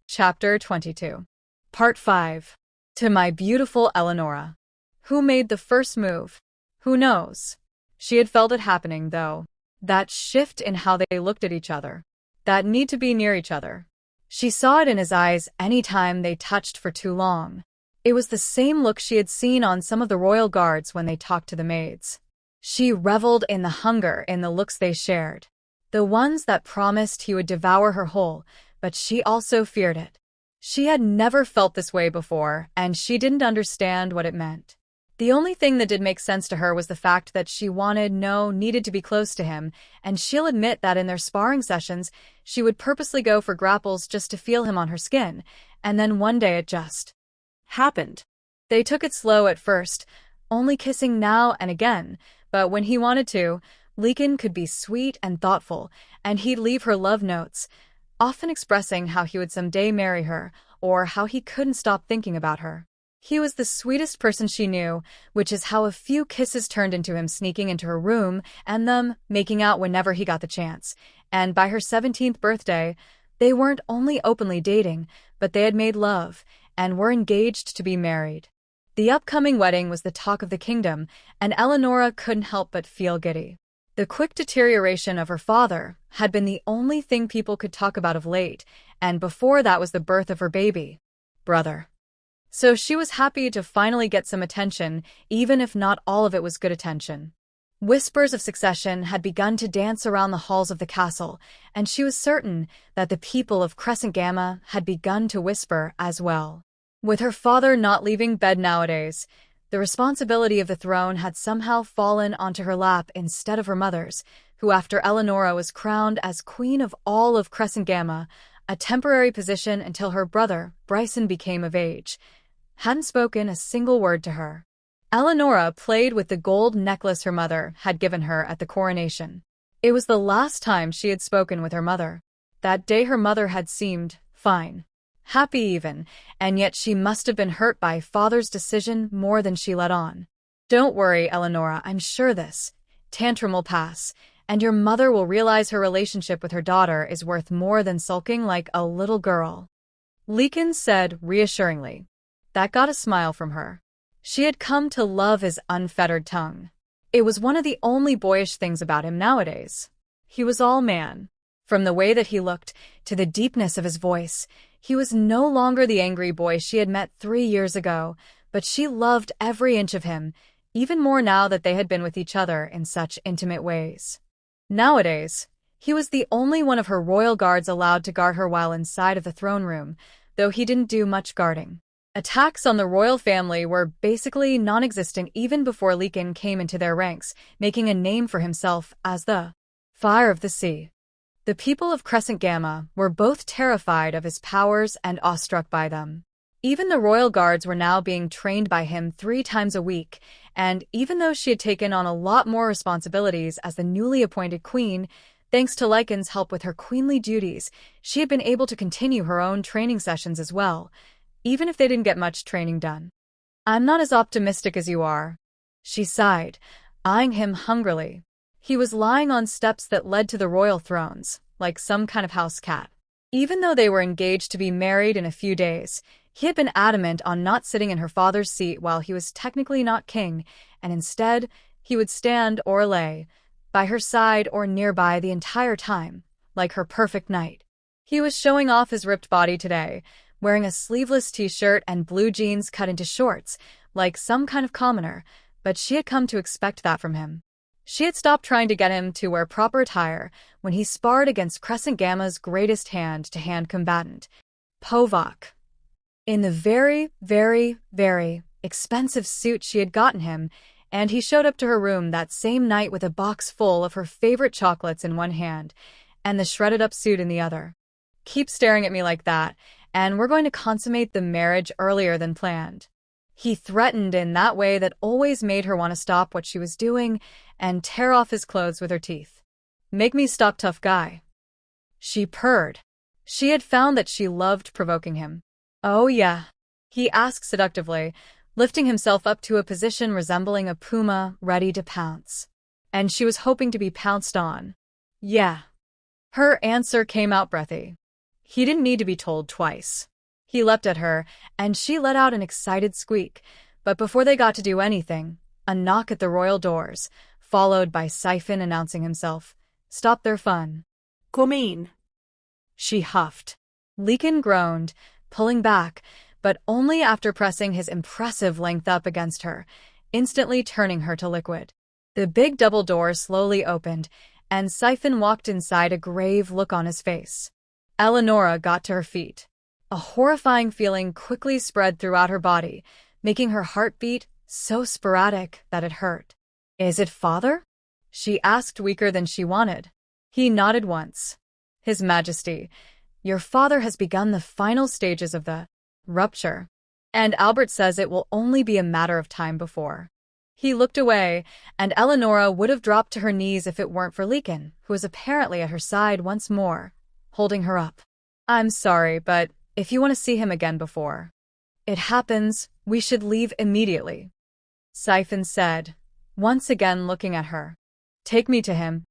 Chapter 22. Part 5. To my beautiful Eleonora. Who made the first move? Who knows? She had felt it happening, though. That shift in how they looked at each other. That need to be near each other. She saw it in his eyes any time they touched for too long. It was the same look she had seen on some of the royal guards when they talked to the maids. She reveled in the hunger in the looks they shared. The ones that promised he would devour her whole, but she also feared it. She had never felt this way before, and she didn't understand what it meant. The only thing that did make sense to her was the fact that she needed to be close to him, and she'll admit that in their sparring sessions, she would purposely go for grapples just to feel him on her skin, and then one day it just happened. They took it slow at first, only kissing now and again, but when he wanted to, Lillian could be sweet and thoughtful, and he'd leave her love notes, often expressing how he would someday marry her, or how he couldn't stop thinking about her. He was the sweetest person she knew, which is how a few kisses turned into him sneaking into her room and them making out whenever he got the chance. And by her 17th birthday, they weren't only openly dating, but they had made love and were engaged to be married. The upcoming wedding was the talk of the kingdom, and Eleonora couldn't help but feel giddy. The quick deterioration of her father had been the only thing people could talk about of late, and before that was the birth of her baby brother. So she was happy to finally get some attention, even if not all of it was good attention. Whispers of succession had begun to dance around the halls of the castle, and she was certain that the people of Crescent Gamma had begun to whisper as well. With her father not leaving bed nowadays, the responsibility of the throne had somehow fallen onto her lap instead of her mother's, who after Eleonora was crowned as queen of all of Crescent Gamma, a temporary position until her brother, Bryson, became of age, hadn't spoken a single word to her. Eleonora played with the gold necklace her mother had given her at the coronation. It was the last time she had spoken with her mother. That day her mother had seemed fine. happy even, and yet she must have been hurt by father's decision more than she let on. Don't worry, Eleonora, I'm sure this tantrum will pass, and your mother will realize her relationship with her daughter is worth more than sulking like a little girl. Lekin said reassuringly. That got a smile from her. She had come to love his unfettered tongue. It was one of the only boyish things about him nowadays. He was all man. From the way that he looked, to the deepness of his voice, he was no longer the angry boy she had met 3 years ago, but she loved every inch of him, even more now that they had been with each other in such intimate ways. Nowadays, he was the only one of her royal guards allowed to guard her while inside of the throne room, though he didn't do much guarding. Attacks on the royal family were basically non-existent even before Lekin came into their ranks, making a name for himself as the Fire of the Sea. The people of Crescent Gamma were both terrified of his powers and awestruck by them. Even the royal guards were now being trained by him 3 times a week, and even though she had taken on a lot more responsibilities as the newly appointed queen, thanks to Lycan's help with her queenly duties, she had been able to continue her own training sessions as well, even if they didn't get much training done. I'm not as optimistic as you are, she sighed, eyeing him hungrily. He was lying on steps that led to the royal thrones, like some kind of house cat. Even though they were engaged to be married in a few days, he had been adamant on not sitting in her father's seat while he was technically not king, and instead, he would stand or lay by her side or nearby the entire time, like her perfect knight. He was showing off his ripped body today, wearing a sleeveless t-shirt and blue jeans cut into shorts, like some kind of commoner, but she had come to expect that from him. She had stopped trying to get him to wear proper attire when he sparred against Crescent Gamma's greatest hand-to-hand combatant, Povok. In the very, very, very expensive suit she had gotten him, and he showed up to her room that same night with a box full of her favorite chocolates in one hand and the shredded-up suit in the other. Keep staring at me like that, and we're going to consummate the marriage earlier than planned. He threatened in that way that always made her want to stop what she was doing and tear off his clothes with her teeth. Make me stop, tough guy. She purred. She had found that she loved provoking him. Oh yeah, he asked seductively, lifting himself up to a position resembling a puma ready to pounce. And she was hoping to be pounced on. Yeah. Her answer came out breathy. He didn't need to be told twice. He leapt at her, and she let out an excited squeak, but before they got to do anything, a knock at the royal doors, followed by Siphon announcing himself, stopped their fun. Come in. She huffed. Lekin groaned, pulling back, but only after pressing his impressive length up against her, instantly turning her to liquid. The big double door slowly opened, and Siphon walked inside, a grave look on his face. Eleonora got to her feet. A horrifying feeling quickly spread throughout her body, making her heart beat so sporadic that it hurt. Is it father? She asked, weaker than she wanted. He nodded once. His Majesty, your father has begun the final stages of the rupture, and Albert says it will only be a matter of time before. He looked away, and Eleonora would have dropped to her knees if it weren't for Lekin, who was apparently at her side once more, holding her up. I'm sorry, but if you want to see him again before it happens, we should leave immediately, Siphon said, once again looking at her. Take me to him.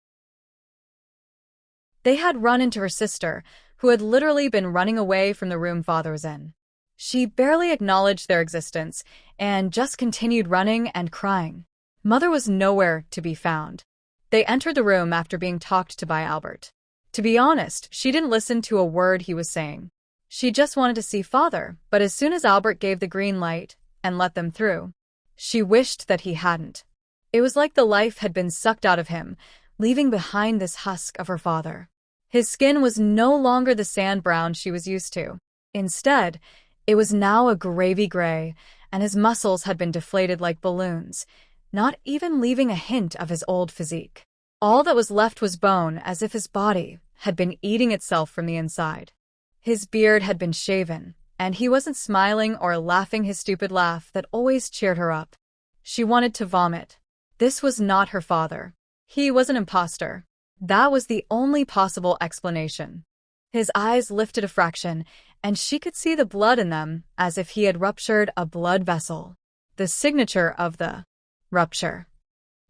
They had run into her sister, who had literally been running away from the room father was in. She barely acknowledged their existence and just continued running and crying. Mother was nowhere to be found. They entered the room after being talked to by Albert. To be honest, she didn't listen to a word he was saying. She just wanted to see father, but as soon as Albert gave the green light and let them through, she wished that he hadn't. It was like the life had been sucked out of him, leaving behind this husk of her father. His skin was no longer the sand brown she was used to. Instead, it was now a gravy gray, and his muscles had been deflated like balloons, not even leaving a hint of his old physique. All that was left was bone, as if his body had been eating itself from the inside. His beard had been shaven, and he wasn't smiling or laughing his stupid laugh that always cheered her up. She wanted to vomit. This was not her father. He was an imposter. That was the only possible explanation. His eyes lifted a fraction, and she could see the blood in them as if he had ruptured a blood vessel. The signature of the rupture.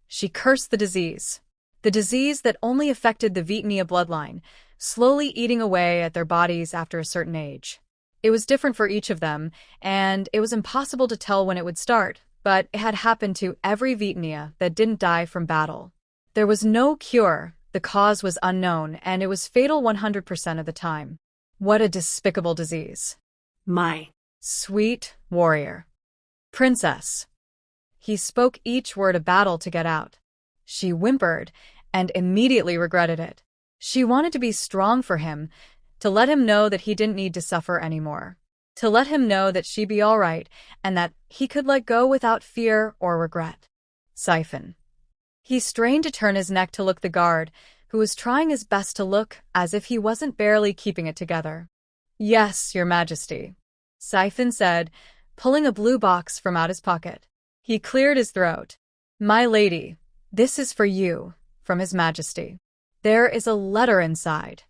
She cursed the disease that only affected the Vitania bloodline, slowly eating away at their bodies after a certain age. It was different for each of them, and it was impossible to tell when it would start, but it had happened to every Vitania that didn't die from battle. There was no cure, the cause was unknown, and it was fatal 100% of the time. What a despicable disease. My Sweet warrior. Princess. He spoke each word of battle to get out. She whimpered and immediately regretted it. She wanted to be strong for him, to let him know that he didn't need to suffer anymore, to let him know that she'd be all right and that he could let go without fear or regret. Siphon. He strained to turn his neck to look the guard, who was trying his best to look as if he wasn't barely keeping it together. Yes, Your Majesty, Siphon said, pulling a blue box from out his pocket. He cleared his throat. My lady, this is for you, from His Majesty. There is a letter inside.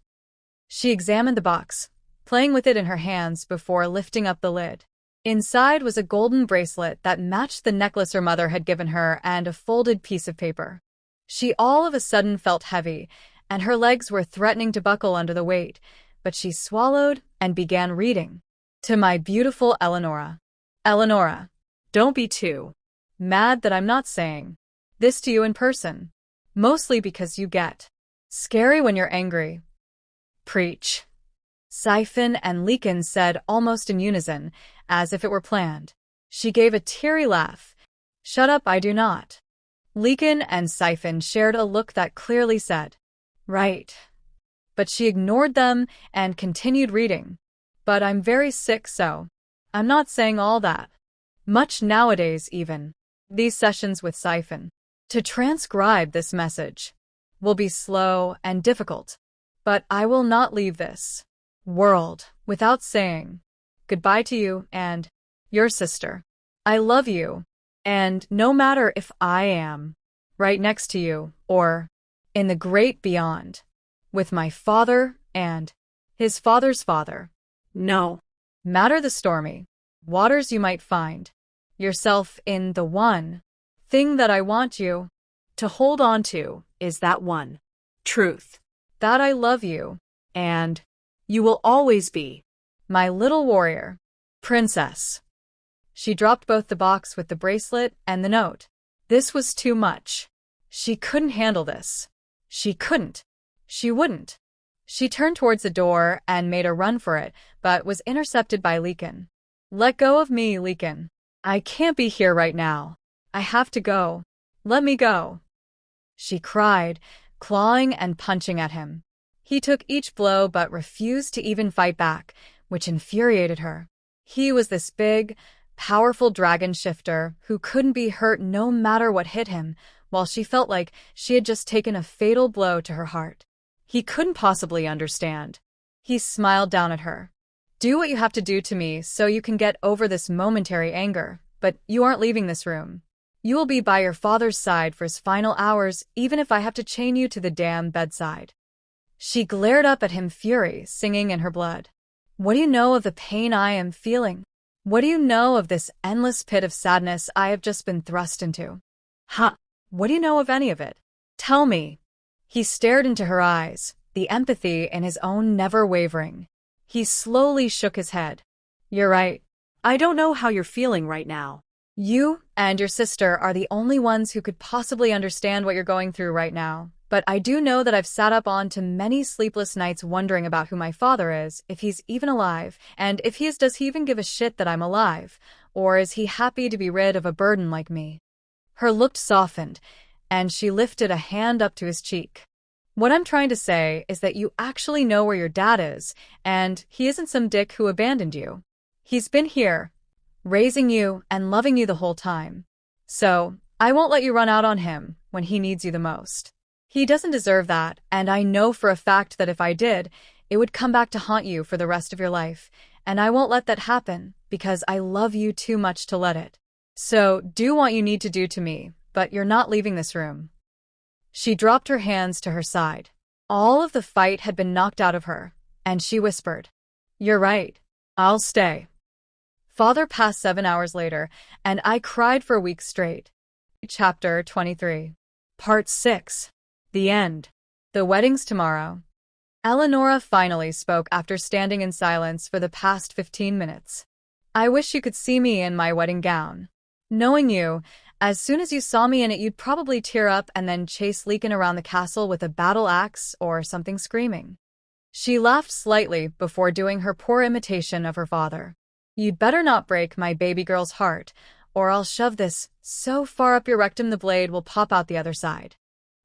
She examined the box, playing with it in her hands before lifting up the lid. Inside was a golden bracelet that matched the necklace her mother had given her and a folded piece of paper. She all of a sudden felt heavy, and her legs were threatening to buckle under the weight, but she swallowed and began reading. To my beautiful Eleonora. Eleonora, don't be too mad that I'm not saying this to you in person, mostly because you get scary when you're angry. Preach. Siphon and Lillian said almost in unison, as if it were planned. She gave a teary laugh. Shut up, I do not. Lillian and Siphon shared a look that clearly said, right. But she ignored them and continued reading. But I'm very sick, so I'm not saying all that much nowadays even. These sessions with Siphon to transcribe this message will be slow and difficult. But I will not leave this world without saying goodbye to you and your sister. I love you, and no matter if I am right next to you or in the great beyond, with my father and his father's father. No matter the stormy waters you might find yourself in, the one thing that I want you to hold on to is that one truth. That I love you, and you will always be my little warrior, princess. She dropped both the box with the bracelet and the note. This was too much. She couldn't handle this. She couldn't. She wouldn't. She turned towards the door and made a run for it, but was intercepted by Lillian. Let go of me, Lillian. I can't be here right now. I have to go. Let me go. She cried, clawing and punching at him. He took each blow but refused to even fight back, which infuriated her. He was this big, powerful dragon shifter who couldn't be hurt no matter what hit him, while she felt like she had just taken a fatal blow to her heart. He couldn't possibly understand. He smiled down at her. Do what you have to do to me so you can get over this momentary anger, but you aren't leaving this room. You will be by your father's side for his final hours, even if I have to chain you to the damn bedside. She glared up at him, fury singing in her blood. What do you know of the pain I am feeling? What do you know of this endless pit of sadness I have just been thrust into? What do you know of any of it? Tell me. He stared into her eyes, the empathy in his own never wavering. He slowly shook his head. You're right. I don't know how you're feeling right now. You and your sister are the only ones who could possibly understand what you're going through right now. But I do know that I've sat up on to many sleepless nights wondering about who my father is, if he's even alive, and if he is, does he even give a shit that I'm alive? Or is he happy to be rid of a burden like me? Her look softened, and she lifted a hand up to his cheek. What I'm trying to say is that you actually know where your dad is, and he isn't some dick who abandoned you. He's been here, raising you and loving you the whole time. So, I won't let you run out on him when he needs you the most. He doesn't deserve that, and I know for a fact that if I did, it would come back to haunt you for the rest of your life, and I won't let that happen because I love you too much to let it. So, do what you need to do to me, but you're not leaving this room. She dropped her hands to her side. All of the fight had been knocked out of her, and she whispered, "You're right. I'll stay." Father passed 7 hours later, and I cried for weeks straight. Chapter 23. Part 6. The End. The wedding's tomorrow. Eleonora finally spoke after standing in silence for the past 15 minutes. "I wish you could see me in my wedding gown. Knowing you, as soon as you saw me in it, you'd probably tear up and then chase Leekin around the castle with a battle axe or something screaming." She laughed slightly before doing her poor imitation of her father. "You'd better not break my baby girl's heart, or I'll shove this so far up your rectum the blade will pop out the other side."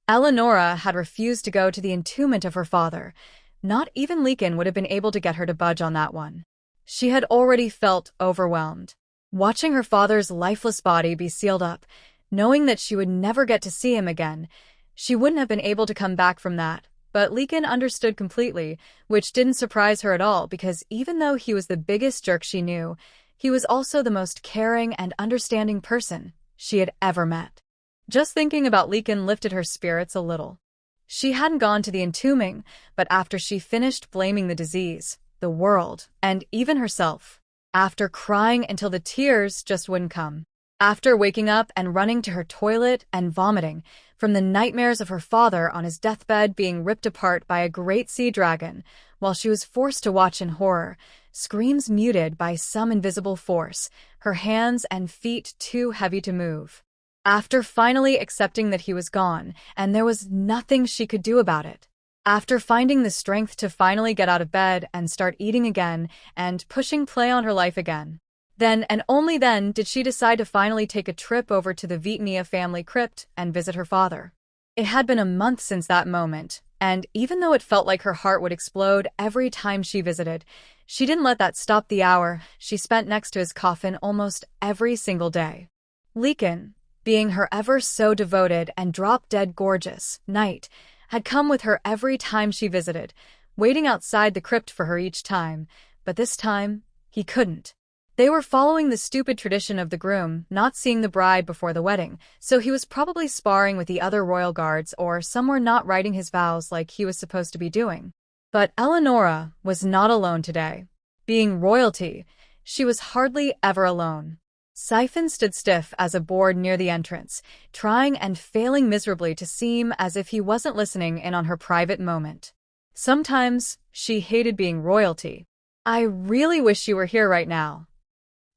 Eleonora had refused to go to the entombment of her father. Not even Leekin would have been able to get her to budge on that one. She had already felt overwhelmed. Watching her father's lifeless body be sealed up, knowing that she would never get to see him again, she wouldn't have been able to come back from that. But Leekin understood completely, which didn't surprise her at all because even though he was the biggest jerk she knew, he was also the most caring and understanding person she had ever met. Just thinking about Leekin lifted her spirits a little. She hadn't gone to the entombing, but after she finished blaming the disease, the world, and even herself, after crying until the tears just wouldn't come, after waking up and running to her toilet and vomiting from the nightmares of her father on his deathbed being ripped apart by a great sea dragon, while she was forced to watch in horror, screams muted by some invisible force, her hands and feet too heavy to move. After finally accepting that he was gone, and there was nothing she could do about it. After finding the strength to finally get out of bed and start eating again and pushing play on her life again. Then and only then did she decide to finally take a trip over to the Vitania family crypt and visit her father. It had been a month since that moment, and even though it felt like her heart would explode every time she visited, she didn't let that stop the hour she spent next to his coffin almost every single day. Leekin, being her ever so devoted and drop-dead gorgeous knight, had come with her every time she visited, waiting outside the crypt for her each time, but this time, he couldn't. They were following the stupid tradition of the groom not seeing the bride before the wedding, so he was probably sparring with the other royal guards or somewhere not writing his vows like he was supposed to be doing. But Eleonora was not alone today. Being royalty, she was hardly ever alone. Siphon stood stiff as a board near the entrance, trying and failing miserably to seem as if he wasn't listening in on her private moment. Sometimes she hated being royalty. "I really wish you were here right now."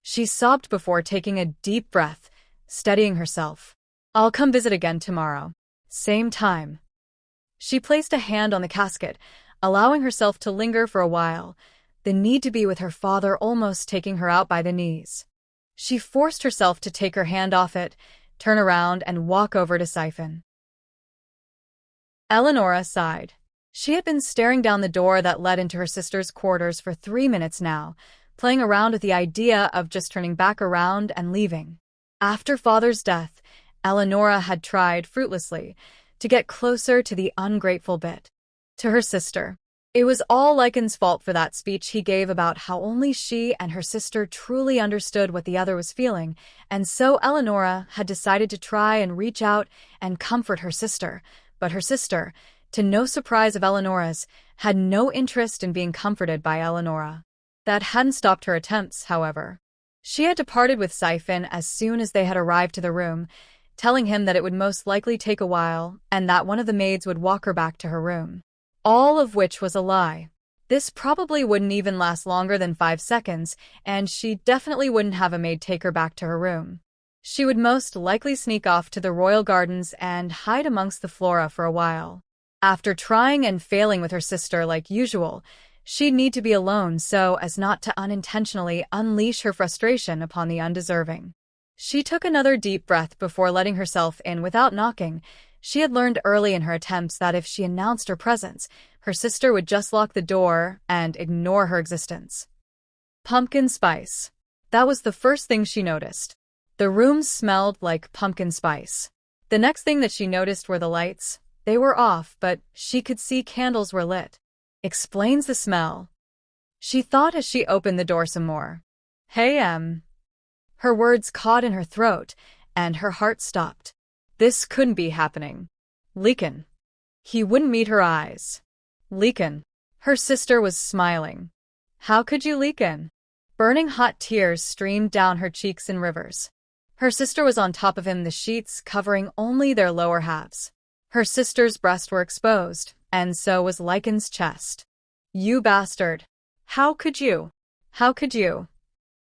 She sobbed before taking a deep breath, steadying herself. "I'll come visit again tomorrow. Same time." She placed a hand on the casket, allowing herself to linger for a while, the need to be with her father almost taking her out by the knees. She forced herself to take her hand off it, turn around, and walk over to Siphon. Eleonora sighed. She had been staring down the door that led into her sister's quarters for 3 minutes now, playing around with the idea of just turning back around and leaving. After father's death, Eleonora had tried, fruitlessly, to get closer to the ungrateful bit. To her sister. It was all Lycan's fault for that speech he gave about how only she and her sister truly understood what the other was feeling, and so Eleonora had decided to try and reach out and comfort her sister. But her sister, to no surprise of Eleonora's, had no interest in being comforted by Eleonora. That hadn't stopped her attempts, however. She had departed with Siphon as soon as they had arrived to the room, telling him that it would most likely take a while and that one of the maids would walk her back to her room. All of which was a lie. This probably wouldn't even last longer than 5 seconds, and she definitely wouldn't have a maid take her back to her room. She would most likely sneak off to the royal gardens and hide amongst the flora for a while. After trying and failing with her sister like usual, she'd need to be alone so as not to unintentionally unleash her frustration upon the undeserving. She took another deep breath before letting herself in without knocking. She had learned early in her attempts that if she announced her presence, her sister would just lock the door and ignore her existence. Pumpkin spice. That was the first thing she noticed. The room smelled like pumpkin spice. The next thing that she noticed were the lights. They were off, but she could see candles were lit. Explains the smell. She thought as she opened the door some more. "Hey, Her words caught in her throat, and her heart stopped. This couldn't be happening. Leekin. He wouldn't meet her eyes. Leekin. Her sister was smiling. How could you leak in? Burning hot tears streamed down her cheeks in rivers. Her sister was on top of him, the sheets covering only their lower halves. Her sister's breasts were exposed, and so was Lycan's chest. You bastard! How could you? How could you?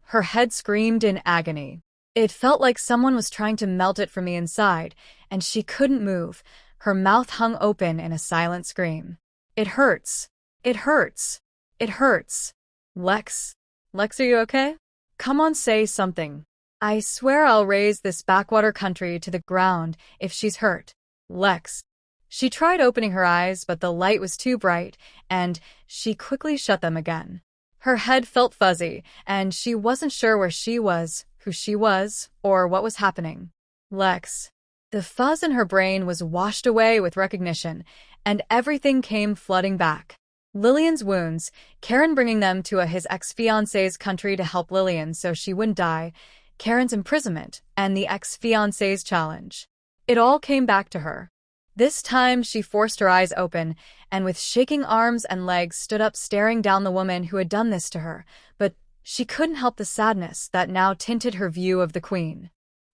Her head screamed in agony. It felt like someone was trying to melt it from the inside, and she couldn't move. Her mouth hung open in a silent scream. It hurts. It hurts. It hurts. Lex, are you okay? Come on, say something. I swear I'll raze this backwater country to the ground if she's hurt. Lex. She tried opening her eyes, but the light was too bright, and she quickly shut them again. Her head felt fuzzy, and she wasn't sure where she was, who she was, or what was happening. Lex. The fuzz in her brain was washed away with recognition, and everything came flooding back. Lillian's wounds, Kaeron bringing them to his ex-fiancé's country to help Lillian so she wouldn't die, Kaeron's imprisonment, and the ex-fiancé's challenge. It all came back to her. This time she forced her eyes open, and with shaking arms and legs stood up staring down the woman who had done this to her, but she couldn't help the sadness that now tinted her view of the queen.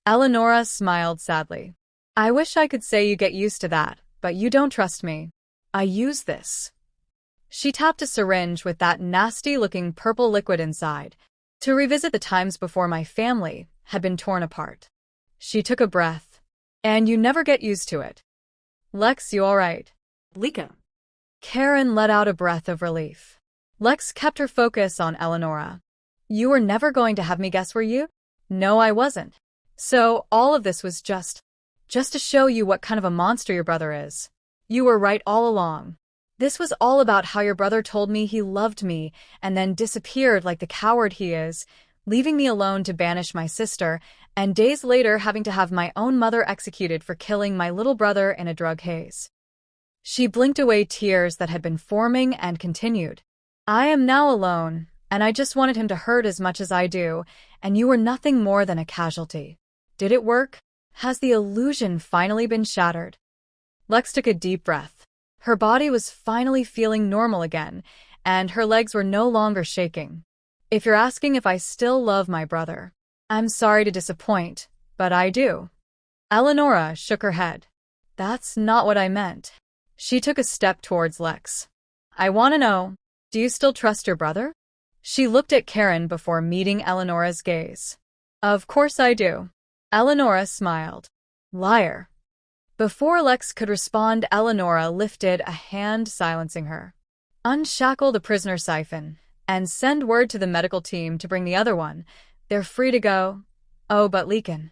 Eleonora smiled sadly. I wish I could say you get used to that, but you don't trust me. I use this. She tapped a syringe with that nasty-looking purple liquid inside, to revisit the times before my family had been torn apart. She took a breath. And you never get used to it. Lex, you all right? Lika. Kaeron let out a breath of relief. Lex kept her focus on Eleonora. You were never going to have me guess, were you? No, I wasn't. So, all of this was just to show you what kind of a monster your brother is. You were right all along. This was all about how your brother told me he loved me and then disappeared like the coward he is, leaving me alone to banish my sister, and days later having to have my own mother executed for killing my little brother in a drug haze. She blinked away tears that had been forming and continued. I am now alone, and I just wanted him to hurt as much as I do, and you were nothing more than a casualty. Did it work? Has the illusion finally been shattered? Lex took a deep breath. Her body was finally feeling normal again, and her legs were no longer shaking. If you're asking if I still love my brother, I'm sorry to disappoint, but I do. Eleonora shook her head. That's not what I meant. She took a step towards Lex. I want to know, do you still trust your brother? She looked at Kaeron before meeting Eleonora's gaze. Of course I do. Eleonora smiled. Liar. Before Lex could respond, Eleonora lifted a hand silencing her. Unshackle the prisoner siphon, and send word to the medical team to bring the other one. They're free to go. Oh, but Lycan.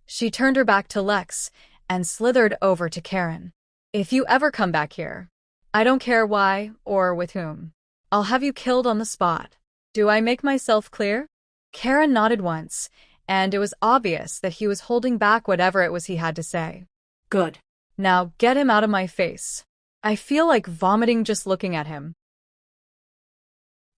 She turned her back to Lex and slithered over to Kaeron. If you ever come back here, I don't care why or with whom, I'll have you killed on the spot. Do I make myself clear? Kaeron nodded once, and it was obvious that he was holding back whatever it was he had to say. Good. Now get him out of my face. I feel like vomiting just looking at him.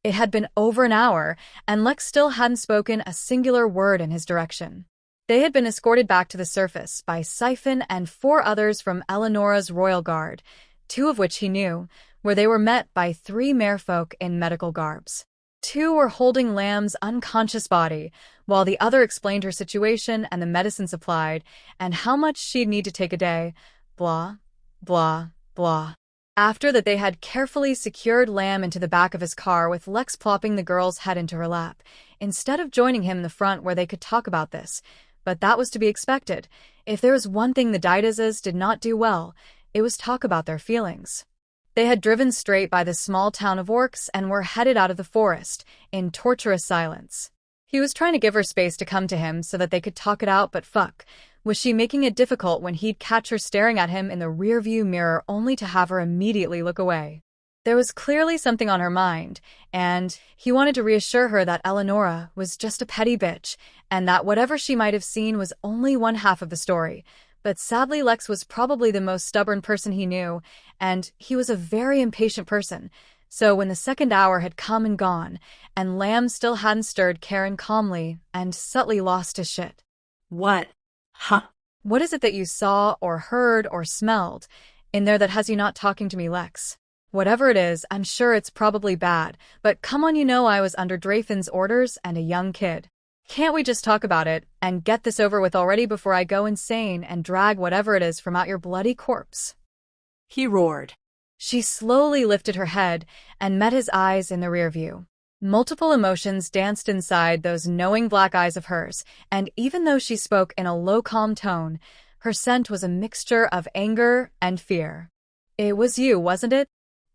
It had been over an hour, and Lex still hadn't spoken a singular word in his direction. They had been escorted back to the surface by Siphon and 4 others from Eleonora's royal guard, 2 of which he knew, where they were met by 3 merfolk in medical garbs. 2 were holding Lamb's unconscious body, while the other explained her situation and the medicine supplied, and how much she'd need to take a day. Blah, blah, blah. After that, they had carefully secured Lamb into the back of his car, with Lex plopping the girl's head into her lap, instead of joining him in the front where they could talk about this. But that was to be expected. If there was one thing the Deitases did not do well, it was talk about their feelings. They had driven straight by the small town of Orcs and were headed out of the forest, in torturous silence. He was trying to give her space to come to him so that they could talk it out, but fuck, was she making it difficult when he'd catch her staring at him in the rearview mirror only to have her immediately look away. There was clearly something on her mind, and he wanted to reassure her that Eleonora was just a petty bitch, and that whatever she might have seen was only one half of the story. But sadly, Lex was probably the most stubborn person he knew, and he was a very impatient person. So when the second hour had come and gone, and Lamb still hadn't stirred, Kaeron calmly and subtly lost his shit. What? Huh? What is it that you saw or heard or smelled in there that has you not talking to me, Lex? Whatever it is, I'm sure it's probably bad, but come on, you know I was under Drafin's orders and a young kid. Can't we just talk about it and get this over with already before I go insane and drag whatever it is from out your bloody corpse? He roared. She slowly lifted her head and met his eyes in the rear view. Multiple emotions danced inside those knowing black eyes of hers, and even though she spoke in a low, calm tone, her scent was a mixture of anger and fear. It was you, wasn't it?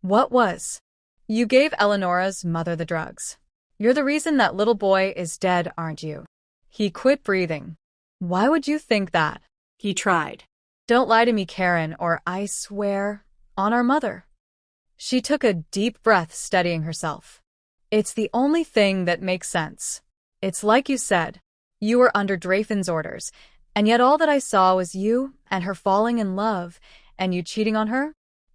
What was? You gave Eleonora's mother the drugs. You're the reason that little boy is dead, aren't you? He quit breathing. Why would you think that? He tried. Don't lie to me, Kaeron, or I swear on our mother. She took a deep breath, steadying herself. It's the only thing that makes sense. It's like you said. You were under Drafin's orders, and yet all that I saw was you and her falling in love, and you cheating on her?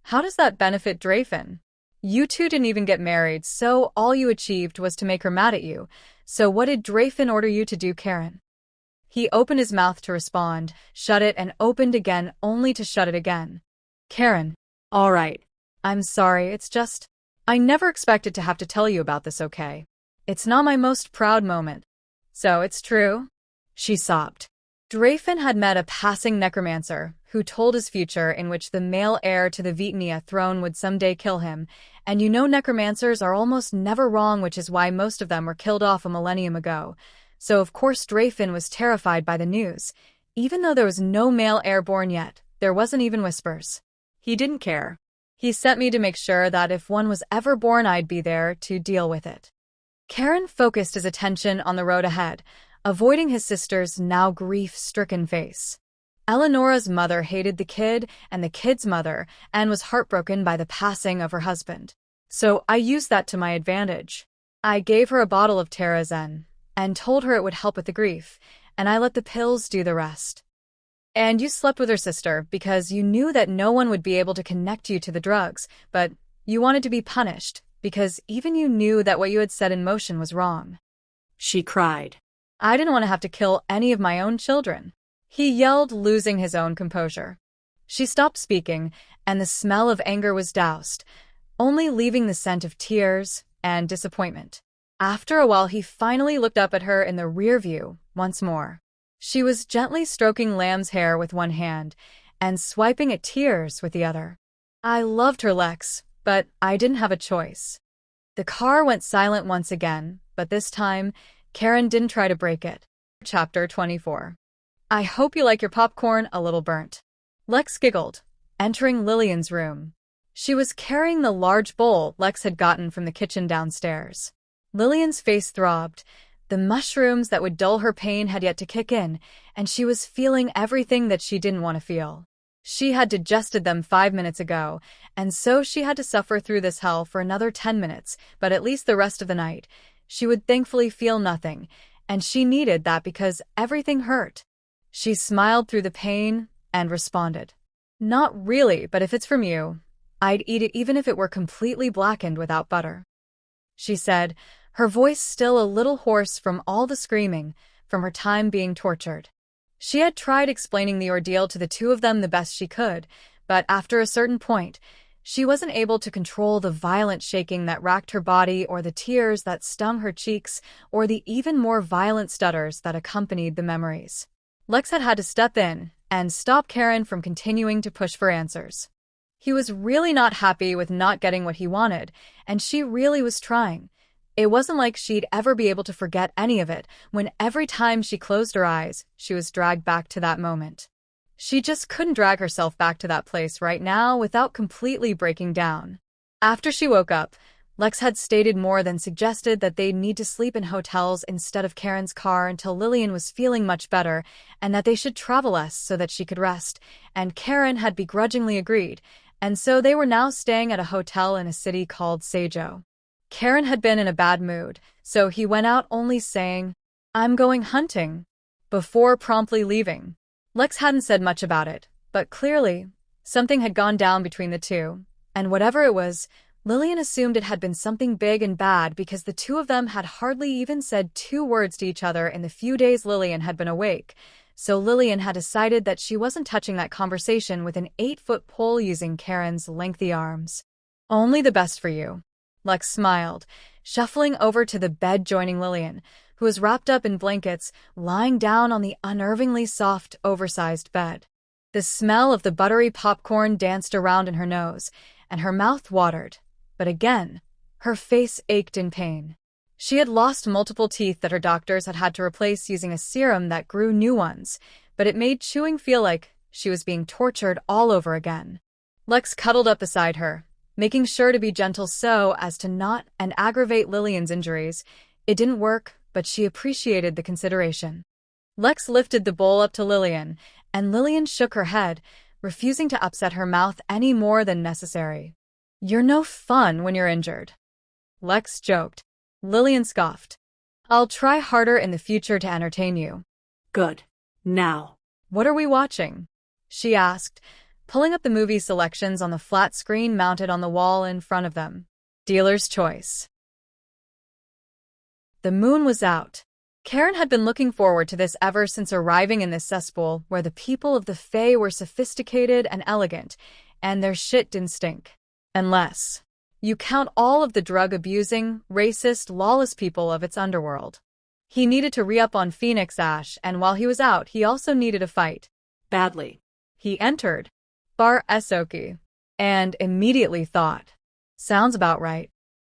How does that benefit Drafin? You two didn't even get married, so all you achieved was to make her mad at you. So what did Drafin order you to do, Kaeron? He opened his mouth to respond, shut it, and opened again only to shut it again. Kaeron. All right. I'm sorry, it's just... I never expected to have to tell you about this, okay? It's not my most proud moment. So it's true? She sobbed. Drafin had met a passing necromancer who told his future in which the male heir to the Vitania throne would someday kill him, and you know necromancers are almost never wrong, which is why most of them were killed off a millennium ago. So of course Drafin was terrified by the news. Even though there was no male heir born yet, there wasn't even whispers. He didn't care. He sent me to make sure that if one was ever born, I'd be there to deal with it. Kaeron focused his attention on the road ahead, avoiding his sister's now grief-stricken face. Eleonora's mother hated the kid and the kid's mother and was heartbroken by the passing of her husband. So I used that to my advantage. I gave her a bottle of Terrazen and told her it would help with the grief, and I let the pills do the rest. And you slept with her sister because you knew that no one would be able to connect you to the drugs, but you wanted to be punished because even you knew that what you had set in motion was wrong. She cried. I didn't want to have to kill any of my own children. He yelled, losing his own composure. She stopped speaking, and the smell of anger was doused, only leaving the scent of tears and disappointment. After a while, he finally looked up at her in the rear view once more. She was gently stroking Lamb's hair with one hand and swiping at tears with the other. I loved her, Lex, but I didn't have a choice. The car went silent once again, but this time, Kaeron didn't try to break it. Chapter 24. I hope you like your popcorn a little burnt. Lex giggled, entering Lillian's room. She was carrying the large bowl Lex had gotten from the kitchen downstairs. Lillian's face throbbed. The mushrooms that would dull her pain had yet to kick in, and she was feeling everything that she didn't want to feel. She had digested them 5 minutes ago, and so she had to suffer through this hell for another 10 minutes, but at least the rest of the night, she would thankfully feel nothing, and she needed that because everything hurt. She smiled through the pain and responded, Not really, but if it's from you, I'd eat it even if it were completely blackened without butter. She said, her voice still a little hoarse from all the screaming, from her time being tortured. She had tried explaining the ordeal to the two of them the best she could, but after a certain point, she wasn't able to control the violent shaking that racked her body or the tears that stung her cheeks or the even more violent stutters that accompanied the memories. Lex had had to step in and stop Kaeron from continuing to push for answers. He was really not happy with not getting what he wanted, and she really was trying. It wasn't like she'd ever be able to forget any of it when every time she closed her eyes, she was dragged back to that moment. She just couldn't drag herself back to that place right now without completely breaking down. After she woke up, Lex had stated more than suggested that they'd need to sleep in hotels instead of Kaeron's car until Lillian was feeling much better, and that they should travel less so that she could rest, and Kaeron had begrudgingly agreed, and so they were now staying at a hotel in a city called Seijo. Kaeron had been in a bad mood, so he went out only saying, "I'm going hunting," before promptly leaving. Lex hadn't said much about it, but clearly, something had gone down between the two, and whatever it was, Lillian assumed it had been something big and bad because the two of them had hardly even said 2 words to each other in the few days Lillian had been awake, so Lillian had decided that she wasn't touching that conversation with an 8-foot pole using Kaeron's lengthy arms. Only the best for you. Lex smiled, shuffling over to the bed joining Lillian, who was wrapped up in blankets, lying down on the unnervingly soft, oversized bed. The smell of the buttery popcorn danced around in her nose, and her mouth watered. But again, her face ached in pain. She had lost multiple teeth that her doctors had to replace using a serum that grew new ones, but it made chewing feel like she was being tortured all over again. Lex cuddled up beside her, making sure to be gentle so as to not aggravate Lillian's injuries. It didn't work, but she appreciated the consideration. Lex lifted the bowl up to Lillian, and Lillian shook her head, refusing to upset her mouth any more than necessary. "You're no fun when you're injured," Lex joked. Lillian scoffed. "I'll try harder in the future to entertain you." Good. Now. "What are we watching?" she asked, pulling up the movie selections on the flat screen mounted on the wall in front of them. Dealer's choice. The moon was out. Kaeron had been looking forward to this ever since arriving in this cesspool where the people of the Fae were sophisticated and elegant, and their shit didn't stink. Unless you count all of the drug-abusing, racist, lawless people of its underworld. He needed to re-up on Phoenix Ash, and while he was out, he also needed a fight. Badly. He entered Bar Esoki and immediately thought, sounds about right.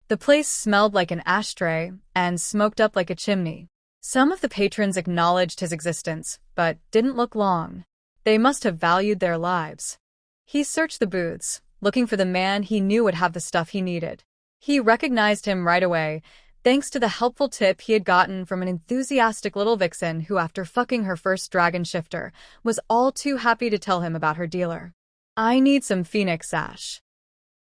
The place smelled like an ashtray and smoked up like a chimney. Some of the patrons acknowledged his existence, but didn't look long. They must have valued their lives. He searched the booths, looking for the man he knew would have the stuff he needed. He recognized him right away, thanks to the helpful tip he had gotten from an enthusiastic little vixen who, after fucking her first dragon shifter, was all too happy to tell him about her dealer. "I need some Phoenix Ash,"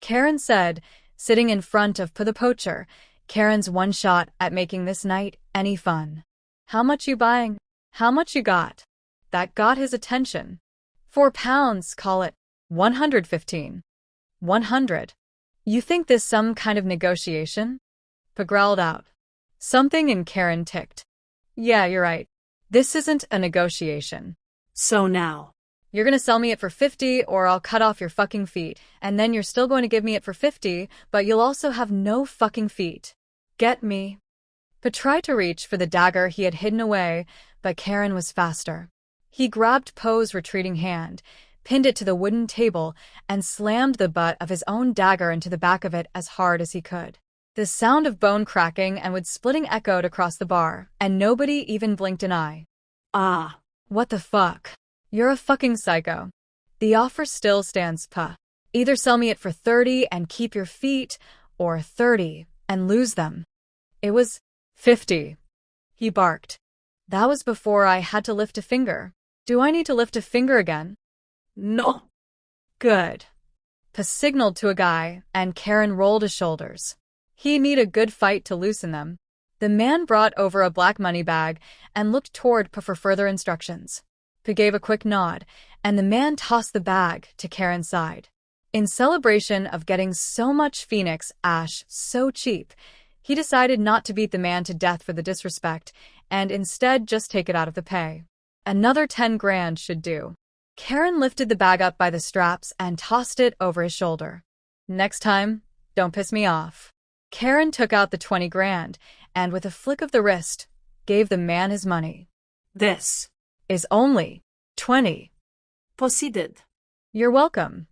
Kaeron said, sitting in front of the poacher, Karen's one shot at making this night any fun. "How much you buying? How much you got?" That got his attention. £4, call it 115. 100. "You think this some kind of negotiation?" Pa growled out. Something in Kaeron ticked. "Yeah, you're right. This isn't a negotiation. So now. You're gonna sell me it for 50 or I'll cut off your fucking feet, and then you're still going to give me it for 50, but you'll also have no fucking feet. Get me?" Pa tried to reach for the dagger he had hidden away, but Kaeron was faster. He grabbed Poe's retreating hand, pinned it to the wooden table, and slammed the butt of his own dagger into the back of it as hard as he could. The sound of bone cracking and wood splitting echoed across the bar, and nobody even blinked an eye. Ah. What the fuck? You're a fucking psycho. The offer still stands, Pa. Either sell me it for 30 and keep your feet, or 30 and lose them. It was 50. He barked. That was before I had to lift a finger. Do I need to lift a finger again? No. Good. Pa signaled to a guy, and Kaeron rolled his shoulders. He'd need a good fight to loosen them. The man brought over a black money bag and looked toward Pa for further instructions. Pa gave a quick nod, and the man tossed the bag to Kaeron's side. In celebration of getting so much Phoenix Ash so cheap, he decided not to beat the man to death for the disrespect, and instead just take it out of the pay. Another 10 grand should do. Kaeron lifted the bag up by the straps and tossed it over his shoulder. Next time, don't piss me off. Kaeron took out the 20 grand, and with a flick of the wrist, gave the man his money. This is only 20. Proceeded. You're welcome.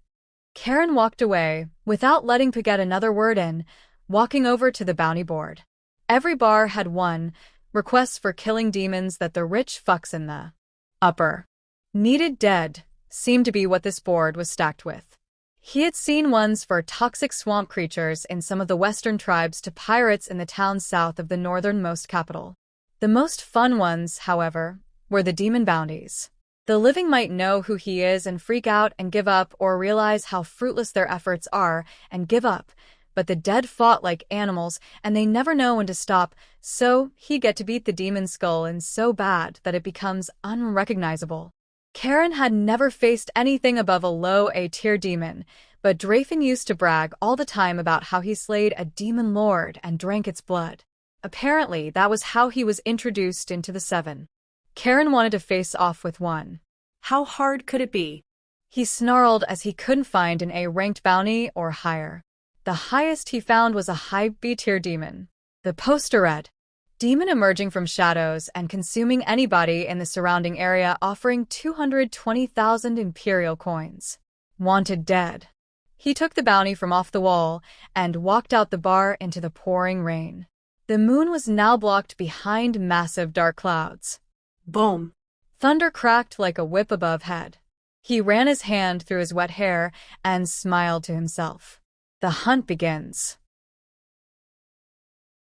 Kaeron walked away, without letting Pa get another word in, walking over to the bounty board. Every bar had one, requests for killing demons that the rich fucks in the upper needed dead, seemed to be what this board was stacked with. He had seen ones for toxic swamp creatures in some of the western tribes to pirates in the towns south of the northernmost capital. The most fun ones, however, were the demon bounties. The living might know who he is and freak out and give up, or realize how fruitless their efforts are and give up, but the dead fought like animals and they never know when to stop, so he get to beat the demon's skull in so bad that it becomes unrecognizable. Kaeron had never faced anything above a low A-tier demon, but Drafen used to brag all the time about how he slayed a demon lord and drank its blood. Apparently, that was how he was introduced into the Seven. Kaeron wanted to face off with one. How hard could it be? He snarled as he couldn't find an A-ranked bounty or higher. The highest he found was a high B-tier demon. The poster read, "Demon emerging from shadows and consuming anybody in the surrounding area, offering 220,000 Imperial coins. Wanted dead." He took the bounty from off the wall and walked out the bar into the pouring rain. The moon was now blocked behind massive dark clouds. Boom. Thunder cracked like a whip above head. He ran his hand through his wet hair and smiled to himself. The hunt begins.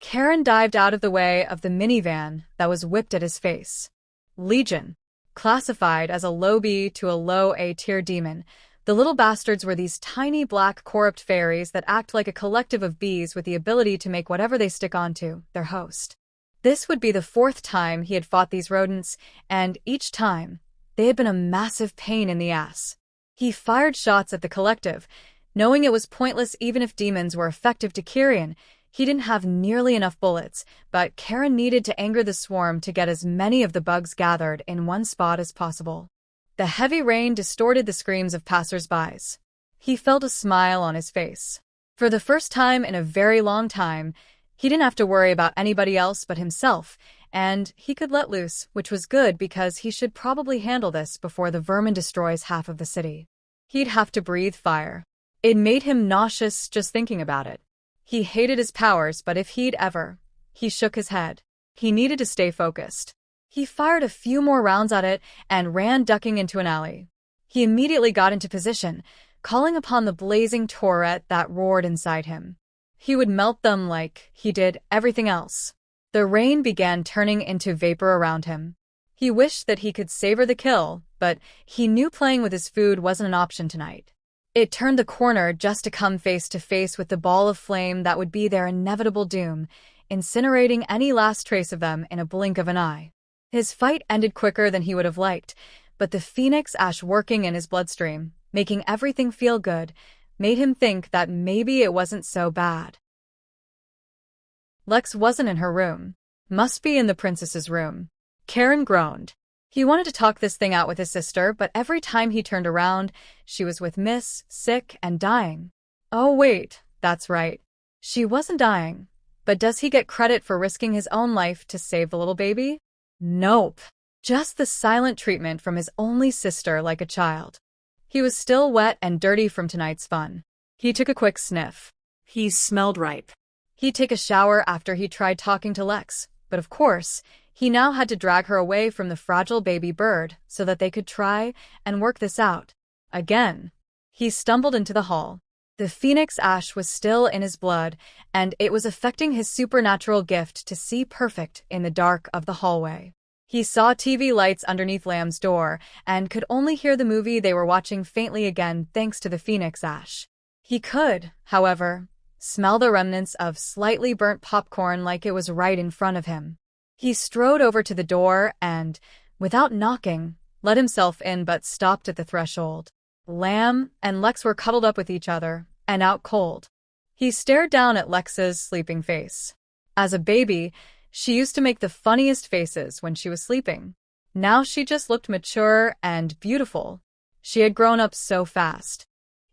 Kaeron dived out of the way of the minivan that was whipped at his face. Legion. Classified as a low B to a low A tier demon, the little bastards were these tiny black corrupt fairies that act like a collective of bees with the ability to make whatever they stick onto their host. This would be the 4th time he had fought these rodents, and each time, they had been a massive pain in the ass. He fired shots at the collective, knowing it was pointless even if demons were effective to Kaeron. He didn't have nearly enough bullets, but Kaeron needed to anger the swarm to get as many of the bugs gathered in one spot as possible. The heavy rain distorted the screams of passers-by. He felt a smile on his face. For the first time in a very long time, he didn't have to worry about anybody else but himself, and he could let loose, which was good because he should probably handle this before the vermin destroys half of the city. He'd have to breathe fire. It made him nauseous just thinking about it. He hated his powers, but if he'd ever... He shook his head. He needed to stay focused. He fired a few more rounds at it and ran ducking into an alley. He immediately got into position, calling upon the blazing turret that roared inside him. He would melt them like he did everything else. The rain began turning into vapor around him. He wished that he could savor the kill, but he knew playing with his food wasn't an option tonight. It turned the corner just to come face to face with the ball of flame that would be their inevitable doom, incinerating any last trace of them in a blink of an eye. His fight ended quicker than he would have liked, but the phoenix ash working in his bloodstream, making everything feel good, made him think that maybe it wasn't so bad. Lex wasn't in her room. Must be in the princess's room. Kaeron groaned. He wanted to talk this thing out with his sister, but every time he turned around, she was with Miss, sick and dying. Oh wait, that's right. She wasn't dying. But does he get credit for risking his own life to save the little baby? Nope. Just the silent treatment from his only sister like a child. He was still wet and dirty from tonight's fun. He took a quick sniff. He smelled ripe. He'd take a shower after he tried talking to Lex, but of course, he now had to drag her away from the fragile baby bird so that they could try and work this out. Again. He stumbled into the hall. The phoenix ash was still in his blood, and it was affecting his supernatural gift to see perfect in the dark of the hallway. He saw TV lights underneath Lamb's door and could only hear the movie they were watching faintly again thanks to the phoenix ash. He could, however, smell the remnants of slightly burnt popcorn like it was right in front of him. He strode over to the door and, without knocking, let himself in but stopped at the threshold. Lamb and Lex were cuddled up with each other and out cold. He stared down at Lex's sleeping face. As a baby, she used to make the funniest faces when she was sleeping. Now she just looked mature and beautiful. She had grown up so fast.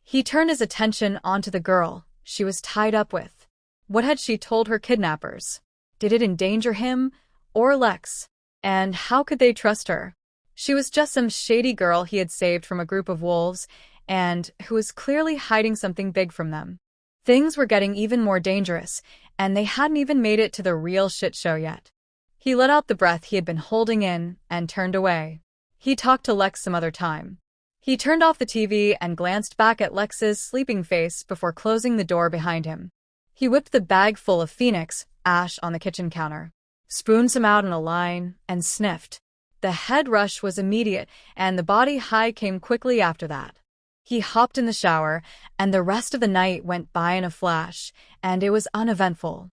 He turned his attention onto the girl she was tied up with. What had she told her kidnappers? Did it endanger him or Lex? And how could they trust her? She was just some shady girl he had saved from a group of wolves and who was clearly hiding something big from them. Things were getting even more dangerous, and they hadn't even made it to the real shit show yet. He let out the breath he had been holding in and turned away. He talked to Lex some other time. He turned off the TV and glanced back at Lex's sleeping face before closing the door behind him. He whipped the bag full of phoenix ash on the kitchen counter, spooned some out in a line, and sniffed. The head rush was immediate, and the body high came quickly after that. He hopped in the shower, and the rest of the night went by in a flash, and it was uneventful.